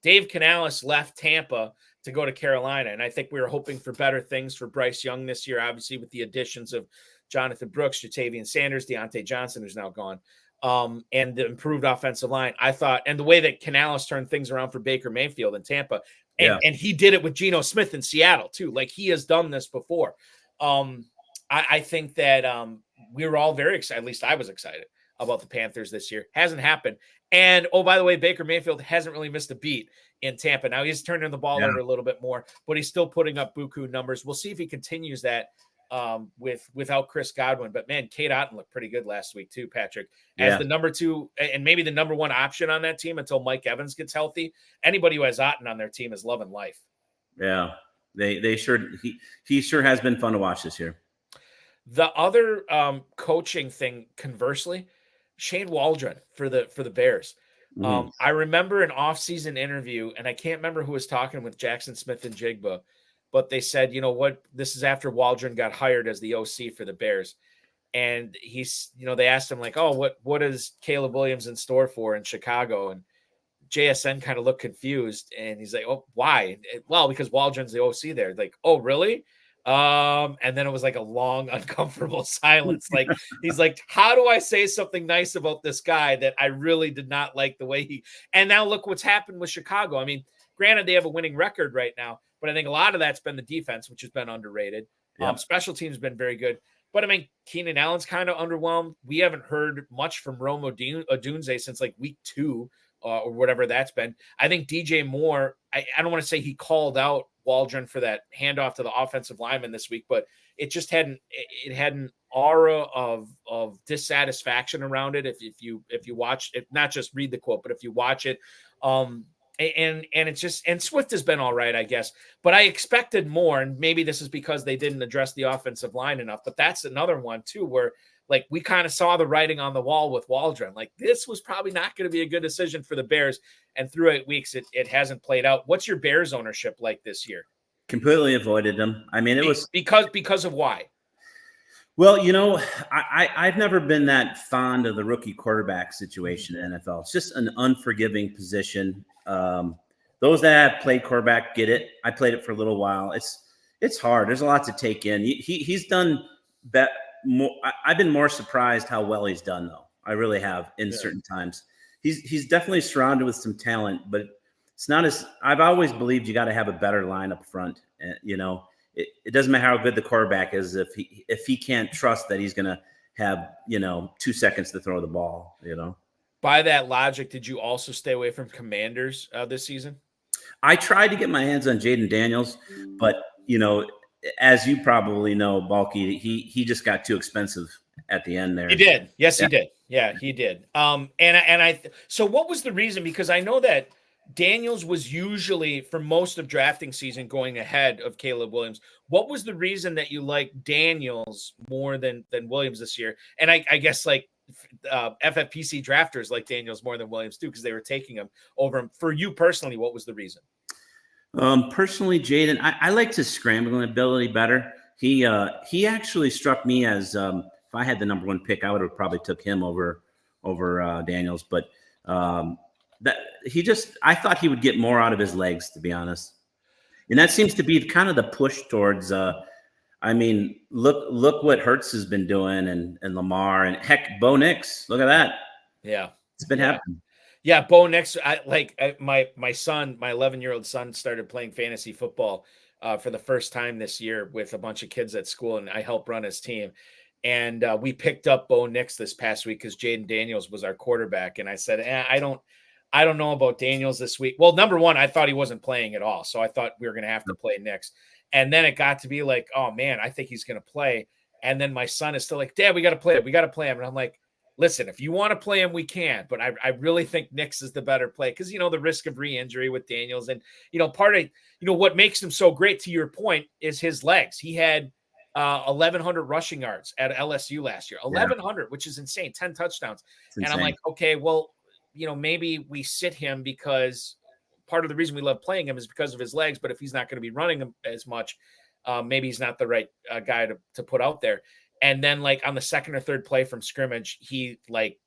Dave Canales left Tampa to go to Carolina, and I think we were hoping for better things for Bryce Young this year, obviously with the additions of Jonathan Brooks, Jatavian Sanders, Deontay Johnson, who's now gone, and the improved offensive line. I thought, and the way that Canales turned things around for Baker Mayfield in Tampa, and he did it with Geno Smith in Seattle too. Like, he has done this before. I think that we were all very excited. At least I was excited about the Panthers this year. Hasn't happened. And, oh, by the way, Baker Mayfield hasn't really missed a beat in Tampa. Now he's turning the ball over a little bit more, but he's still putting up buku numbers. We'll see if he continues that without Chris Godwin. But, man, Kate Otten looked pretty good last week too, Patrick, as the number 2 and maybe the number 1 option on that team until Mike Evans gets healthy. Anybody who has Otten on their team is loving life. Yeah, they sure he sure has been fun to watch this year. The other coaching thing, conversely, Shane Waldron for the Bears. I remember an off-season interview, and I can't remember who was talking with Jackson Smith and Jigba, but they said, you know what, this is after Waldron got hired as the OC for the Bears. And he's, they asked him like, oh, what is Caleb Williams in store for in Chicago? And JSN kind of looked confused, and he's like, oh, why? Well, because Waldron's the OC there. Like, oh, really? And then it was like a long, uncomfortable silence. Like, he's like, how do I say something nice about this guy that I really did not like the way he, and now look what's happened with Chicago. I mean, granted, they have a winning record right now, but I think a lot of that's been the defense, which has been underrated. Special teams has been very good. But I mean, Keenan Allen's kind of underwhelmed. We haven't heard much from Rome Odunze since like week 2 or whatever that's been. I think DJ Moore, I don't want to say he called out Waldron for that handoff to the offensive lineman this week, but it just had an aura of dissatisfaction around it. If you watch it, not just read the quote, but if you watch it, and it's just, and Swift has been all right, I guess, but I expected more. And maybe this is because they didn't address the offensive line enough, but that's another one too, where like we kind of saw the writing on the wall with Waldron. Like, this was probably not going to be a good decision for the Bears. And through 8 weeks, it hasn't played out. What's your Bears ownership like this year? Completely avoided them. I mean, it was because of why? Well, I've never been that fond of the rookie quarterback situation in the NFL. It's just an unforgiving position. Those that have played quarterback get it. I played it for a little while. It's hard. There's a lot to take in. He's done that. I've been more surprised how well he's done, though. I really have in certain times. He's definitely surrounded with some talent, but it's not as I've always believed. You got to have a better line up front. It doesn't matter how good the quarterback is if he can't trust that he's going to have 2 seconds to throw the ball. By that logic, did you also stay away from Commanders this season? I tried to get my hands on Jaden Daniels, but as you probably know, Balky, he just got too expensive at the end there. He did. Yes, he did. Yeah, he did. So what was the reason? Because I know that Daniels was usually, for most of drafting season, going ahead of Caleb Williams. What was the reason that you liked Daniels more than Williams this year? And I guess like FFPC drafters like Daniels more than Williams too, because they were taking him over him. For you personally, what was the reason? Personally, Jaden, I liked his scrambling ability better. He actually struck me as if I had the number 1 pick, I would have probably took him over Daniels. But I thought he would get more out of his legs, to be honest. And that seems to be kind of the push towards. Look what Hurts has been doing, and Lamar, and heck, Bo Nix. Look at that. Yeah, it's been happening. Yeah, Bo Nix. My son, my 11-year-old son, started playing fantasy football for the first time this year with a bunch of kids at school, and I helped run his team. And we picked up Bo Nix this past week because Jaden Daniels was our quarterback, and I said, I don't know about Daniels this week. Well, number one, I thought he wasn't playing at all, so I thought we were going to have to play Nix. And then it got to be like, oh man, I think he's going to play. And then my son is still like, Dad, we got to play him. We got to play him. And I'm like, listen, if you want to play him, we can. But I really think Nix is the better play because, the risk of re-injury with Daniels. And, part of, what makes him so great, to your point, is his legs. He had 1,100 rushing yards at LSU last year. 1,100, which is insane. 10 touchdowns. And I'm like, okay, well, maybe we sit him because part of the reason we love playing him is because of his legs. But if he's not going to be running him as much, maybe he's not the right guy to put out there. And then like on the second or third play from scrimmage, he like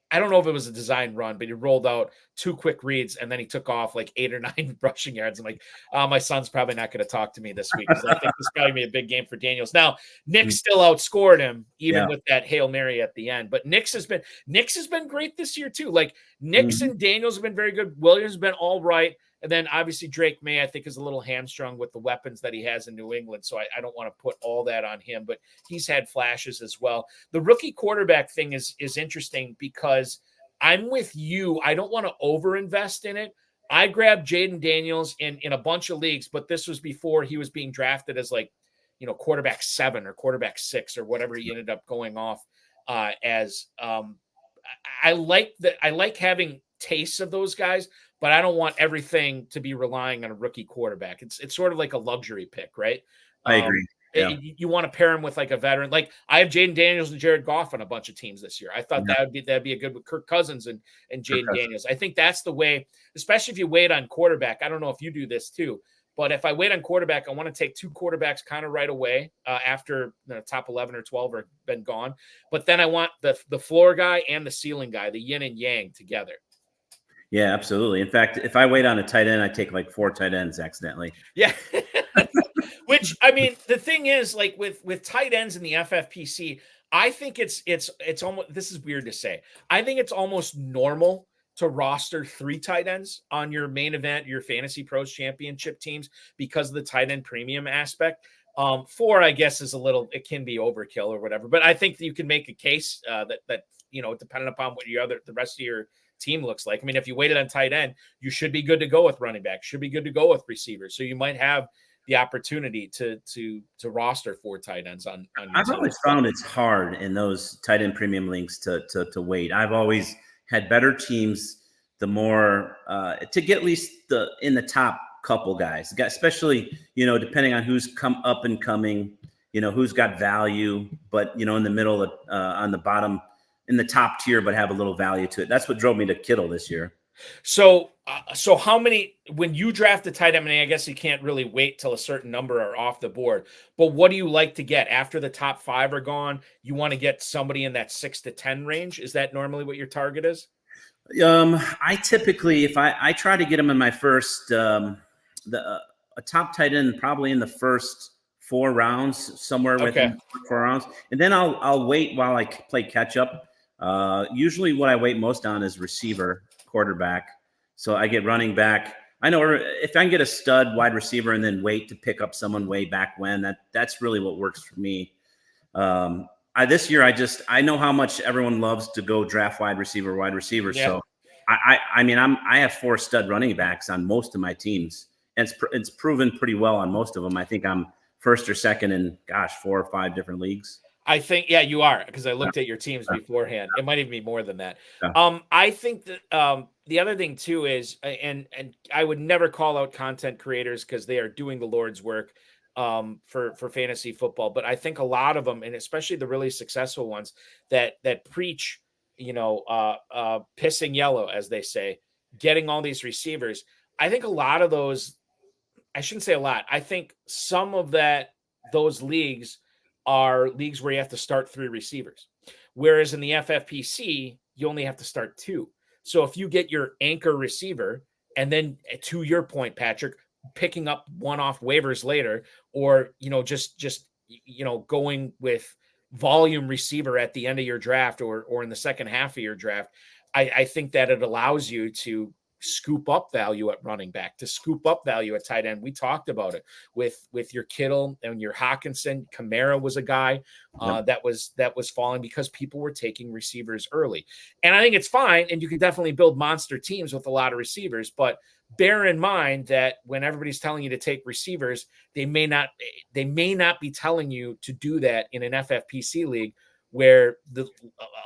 I don't know if it was a design run, but he rolled out 2 quick reads and then he took off like 8 or 9 rushing yards. I'm like, oh, my son's probably not going to talk to me this week because I think this is probably be a big game for Daniels. Now, Nick still outscored him even with that Hail Mary at the end. But Nick's has been great this year too. Like Nick's and Daniels have been very good. Williams has been all right. And then obviously Drake May, I think, is a little hamstrung with the weapons that he has in New England. So I don't want to put all that on him, but he's had flashes as well. The rookie quarterback thing is interesting because I'm with you. I don't want to overinvest in it. I grabbed Jaden Daniels in a bunch of leagues, but this was before he was being drafted as like, quarterback 7 or quarterback 6 or whatever he ended up going off as. I like having tastes of those guys, but I don't want everything to be relying on a rookie quarterback. It's sort of like a luxury pick, right? I agree. Yeah. You want to pair him with like a veteran. Like I have Jaden Daniels and Jared Goff on a bunch of teams this year. I thought that'd be a good with Kirk Cousins and Jaden Daniels. I think that's the way, especially if you wait on quarterback. I don't know if you do this too, but if I wait on quarterback, I want to take 2 quarterbacks kind of right away after the top 11 or 12 are been gone. But then I want the floor guy and the ceiling guy, the yin and yang together. Yeah, absolutely. In fact, if I wait on a tight end, I take like 4 tight ends accidentally. Yeah. Which, I mean, the thing is, like with tight ends in the FFPC, I think it's almost, this is weird to say, I think it's almost normal to roster 3 tight ends on your main event, your FantasyPros Championship teams because of the tight end premium aspect. 4, I guess, is a little, it can be overkill or whatever, but I think that you can make a case that depending upon what the rest of your team looks like. I mean, if you waited on tight end, you should be good to go with running back, should be good to go with receivers. So you might have the opportunity to roster 4 tight ends on I've always found it's hard in those tight end premium leagues to wait. I've always had better teams the more to get at least in the top couple guys, especially depending on who's come up and coming, who's got value, but in the middle on the bottom in the top tier, but have a little value to it. That's what drove me to Kittle this year. So how many, when you draft a tight end, I guess you can't really wait till a certain number are off the board, but what do you like to get after the top 5 are gone? You want to get somebody in that 6 to 10 range. Is that normally what your target is? I typically, if I try to get them in my first, a top tight end, probably in the first 4 rounds, somewhere within 4 rounds. And then I'll wait while I play catch up. Usually what I wait most on is receiver, quarterback. So I get running back. I know if I can get a stud wide receiver and then wait to pick up someone way back when, that's really what works for me. This year, I know how much everyone loves to go draft wide receiver. Yeah. So I have 4 stud running backs on most of my teams. And it's proven pretty well on most of them. I think I'm first or second in 4 or 5 different leagues. I think, you are, because I looked at your teams beforehand. It might even be more than that. I think that the other thing too is, and I would never call out content creators because they are doing the Lord's work for fantasy football. But I think a lot of them, and especially the really successful ones that preach, pissing yellow, as they say, getting all these receivers. I think a lot of those, I shouldn't say a lot. I think some of those leagues are leagues where you have to start 3 receivers. Whereas in the FFPC, you only have to start 2. So if you get your anchor receiver, and then to your point, Patrick, picking up one off waivers later, or, just going with volume receiver at the end of your draft or in the second half of your draft, I think that it allows you to scoop up value at running back, to scoop up value at tight end. We talked about it with your Kittle and your Hawkinson. Kamara was a guy that was falling because people were taking receivers early. And I think it's fine. And you can definitely build monster teams with a lot of receivers, but bear in mind that when everybody's telling you to take receivers, they may not be telling you to do that in an FFPC league where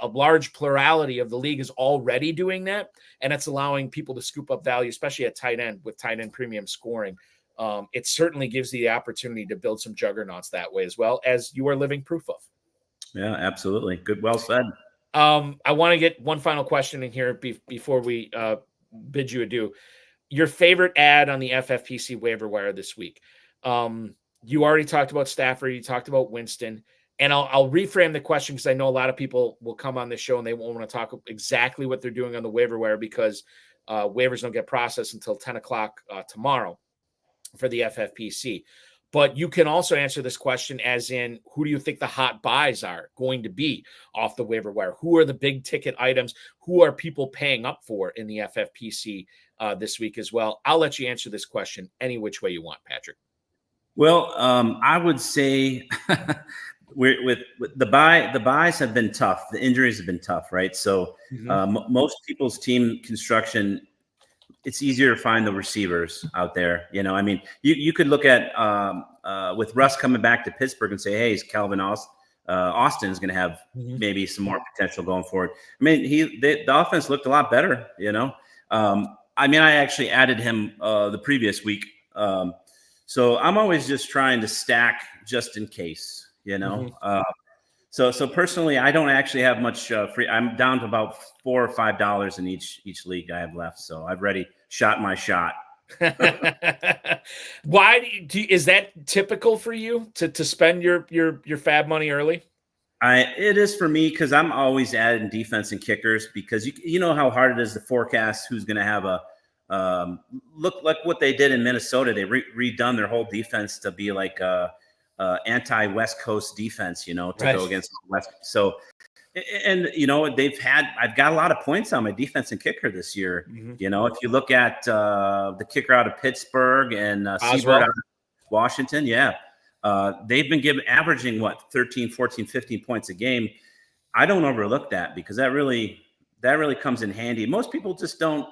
a large plurality of the league is already doing that, and it's allowing people to scoop up value, especially at tight end with tight end premium scoring. It certainly gives you the opportunity to build some juggernauts that way, as well, as you are living proof of. Yeah, absolutely. Good. Well said. I want to get one final question in here before we bid you adieu. Your favorite ad on the FFPC waiver wire this week? You already talked about Stafford. You talked about Winston. And I'll reframe the question because I know a lot of people will come on this show and they won't want to talk exactly what they're doing on the waiver wire because waivers don't get processed until 10 o'clock tomorrow for the FFPC. But you can also answer this question as in, who do you think the hot buys are going to be off the waiver wire? Who are the big ticket items? Who are people paying up for in the FFPC this week as well? I'll let you answer this question any which way you want, Patrick. Well, I would say with the buys have been tough. The injuries have been tough, right? So most people's team construction, it's easier to find the receivers out there. You know, I mean, you could look at with Russ coming back to Pittsburgh and say, hey, is Calvin Austin is going to have maybe some more potential going forward. I mean, the offense looked a lot better, you know. I mean, I actually added him the previous week. So I'm always just trying to stack just in case, you know. So personally, I don't actually have much free. I'm down to about $4 or $5 in each league I have left. So I've already shot my shot. Why is that typical for you to spend your fab money early? It is for me because I'm always adding defense and kickers because you know how hard it is to forecast who's going to have a look like what they did in Minnesota. They redone their whole defense to be like a anti-West Coast defense, you know, to go against West. So, and you know, I've got a lot of points on my defense and kicker this year. You know, if you look at the kicker out of Pittsburgh and Seabird out of Washington, they've been averaging what 13, 14, 15 points a game. I don't overlook that because that really comes in handy. Most people just don't.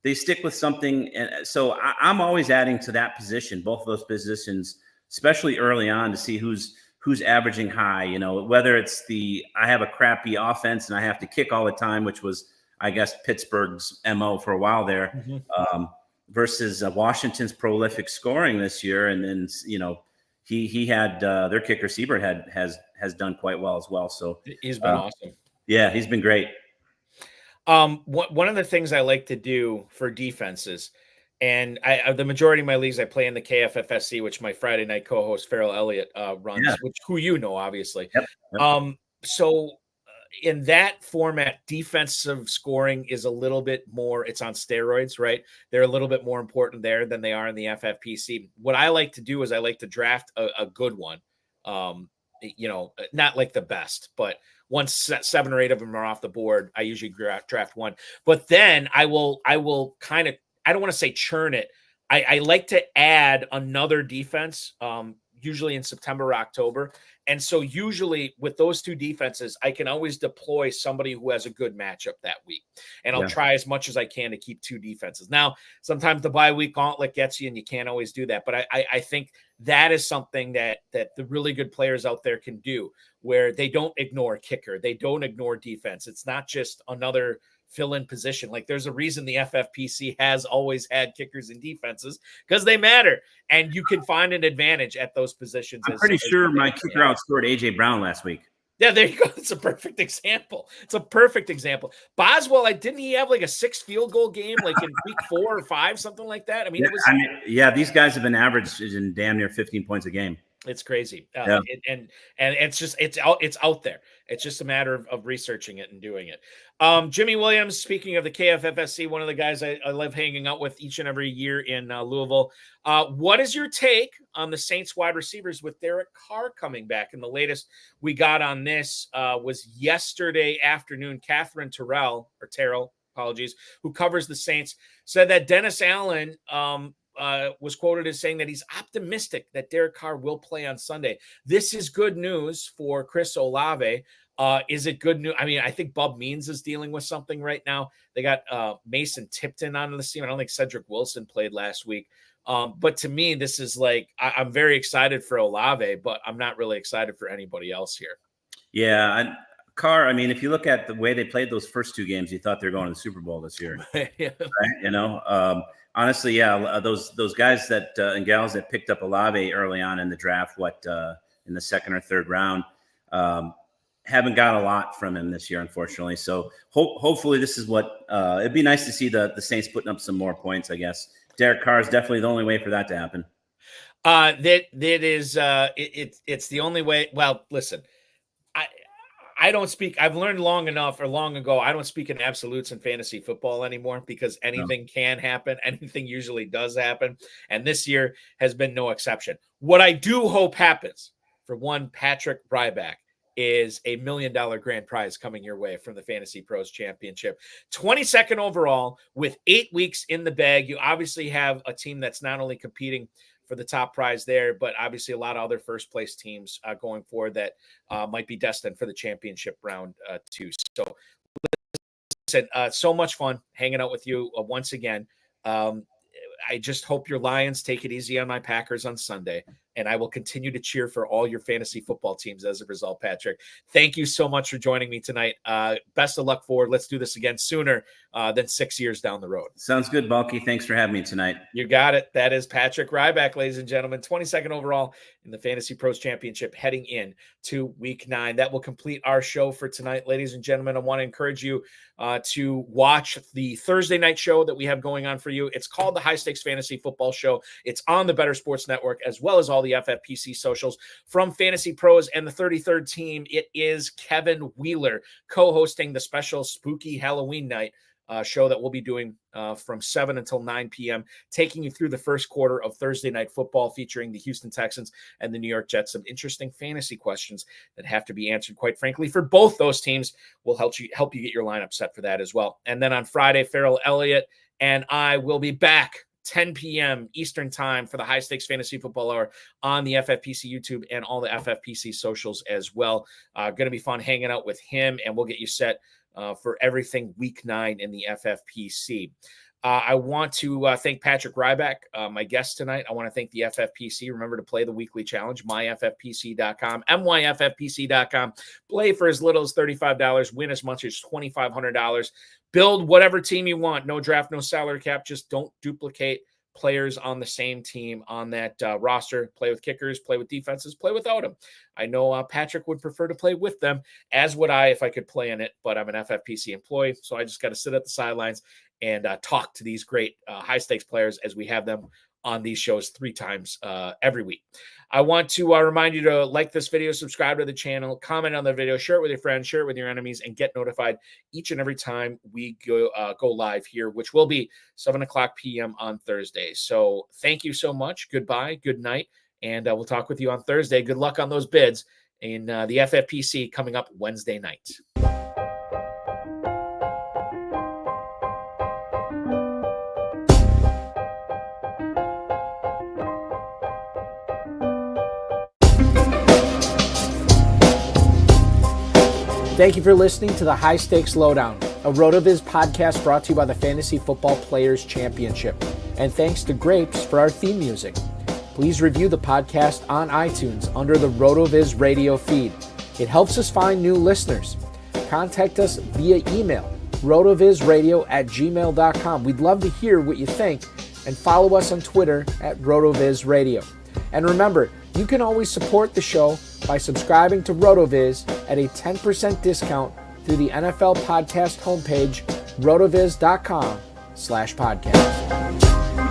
They stick with something, and so I'm always adding to that position, both of those positions, especially early on, to see who's averaging high. You know, whether it's I have a crappy offense and I have to kick all the time, which was, I guess, Pittsburgh's MO for a while there, versus Washington's prolific scoring this year, and then you know he had their kicker Seabird has done quite well as well. So he's been awesome. Yeah, he's been great. One of the things I like to do for defenses, and the majority of my leagues I play in the KFFSC, which my Friday night co-host Farrell Elliott runs, who you know obviously. So in that format, defensive scoring is a little bit more. It's on steroids, right? They're a little bit more important there than they are in the FFPC. What I like to do is I like to draft a good one. You know, not like the best, but once 7 or 8 of them are off the board, I usually draft one. But then I will kind of, I don't want to say churn it. I like to add another defense, usually in September or October. And so usually with those two defenses, I can always deploy somebody who has a good matchup that week. And I'll try as much as I can to keep 2 defenses. Now, sometimes the bye week gauntlet gets you and you can't always do that. But I think that is something that the really good players out there can do, where they don't ignore kicker. They don't ignore defense. It's not just another fill-in position. Like, there's a reason the FFPC has always had kickers and defenses, because they matter, and you can find an advantage at those positions. I'm pretty sure my kicker outscored AJ Brown last week. Yeah, there you go. It's a perfect example. Boswell, didn't he have like a 6 field goal game, like in week 4 or 5, something like that? I mean, these guys have been averaging damn near 15 points a game. It's crazy. And it's just, it's out there. It's just a matter of researching it and doing it. Jimmy Williams, speaking of the KFFSC, one of the guys I love hanging out with each and every year in Louisville. What is your take on the Saints wide receivers with Derek Carr coming back? And the latest we got on this was yesterday afternoon. Catherine Terrell, who covers the Saints, said that Dennis Allen was quoted as saying that he's optimistic that Derek Carr will play on Sunday. This is good news for Chris Olave. Is it good news? I mean, I think Bub Means is dealing with something right now. They got Mason Tipton on the team. I don't think Cedric Wilson played last week. But to me, this is like, I'm very excited for Olave, but I'm not really excited for anybody else here. Yeah, Carr, I mean, if you look at the way they played those first 2 games, you thought they were going to the Super Bowl this year. Right? You know, honestly, those guys that and gals that picked up Olave early on in the draft, in the 2nd or 3rd round, haven't got a lot from him this year, unfortunately. So hopefully this is what it'd be nice to see the Saints putting up some more points, I guess. Derek Carr is definitely the only way for that to happen. It's the only way. Well, listen, I don't speak. I've learned long ago, I don't speak in absolutes in fantasy football anymore because anything can happen. Anything usually does happen. And this year has been no exception. What I do hope happens for one Patrick Rybak is a $1 million grand prize coming your way from the Fantasy Pros Championship. 22nd overall with 8 weeks in the bag. You obviously have a team that's not only competing for the top prize there, but obviously a lot of other first place teams going forward that might be destined for the championship round too. So listen, so much fun hanging out with you once again. I just hope your Lions take it easy on my Packers on Sunday, and I will continue to cheer for all your fantasy football teams as a result, Patrick. Thank you so much for joining me tonight. Best of luck forward. Let's do this again sooner than 6 years down the road. Sounds good, Balky. Thanks for having me tonight. You got it. That is Patrick Rybak, ladies and gentlemen, 22nd overall in the Fantasy Pros Championship heading in to week 9. That will complete our show for tonight, ladies and gentlemen. I want to encourage you to watch the Thursday night show that we have going on for you. It's called the High Stakes Fantasy Football Show. It's on the Better Sports Network, as well as all the FFPC socials from Fantasy Pros and the 33rd team. It is Kevin Wheeler co-hosting the special spooky Halloween night show that we'll be doing from 7 until 9 p.m., taking you through the first quarter of Thursday Night Football, featuring the Houston Texans and the New York Jets. Some interesting fantasy questions that have to be answered, quite frankly, for both those teams. Will help you get your lineup set for that as well. And then on Friday, Farrell Elliott and I will be back 10 p.m. Eastern time for the High Stakes Fantasy Football Hour on the FFPC YouTube and all the FFPC socials as well. Going to be fun hanging out with him, and we'll get you set for everything week 9 in the FFPC. I want to thank Patrick Rybak, my guest tonight. I want to thank the FFPC. Remember to play the weekly challenge, myffpc.com, myffpc.com. Play for as little as $35, win as much as $2,500. Build whatever team you want. No draft, no salary cap. Just don't duplicate players on the same team on that roster. Play with kickers, play with defenses, play without them. I know Patrick would prefer to play with them, as would I if I could play in it, but I'm an FFPC employee, so I just got to sit at the sidelines and talk to these great high-stakes players as we have them on these shows 3 times every week. I want to remind you to like this video, subscribe to the channel, comment on the video, share it with your friends, share it with your enemies, and get notified each and every time we go live here, which will be 7 o'clock p.m. on Thursday. So thank you so much. Goodbye, good night, and we'll talk with you on Thursday. Good luck on those bids in the FFPC coming up Wednesday night. Thank you for listening to the High Stakes Lowdown, a RotoViz podcast brought to you by the Fantasy Football Players Championship. And thanks to Grapes for our theme music. Please review the podcast on iTunes under the RotoViz radio feed. It helps us find new listeners. Contact us via email, rotovizradio@gmail.com. We'd love to hear what you think, and follow us on Twitter at RotoVizRadio. And remember, you can always support the show by subscribing to RotoViz at a 10% discount through the NFL podcast homepage, rotoviz.com/podcast.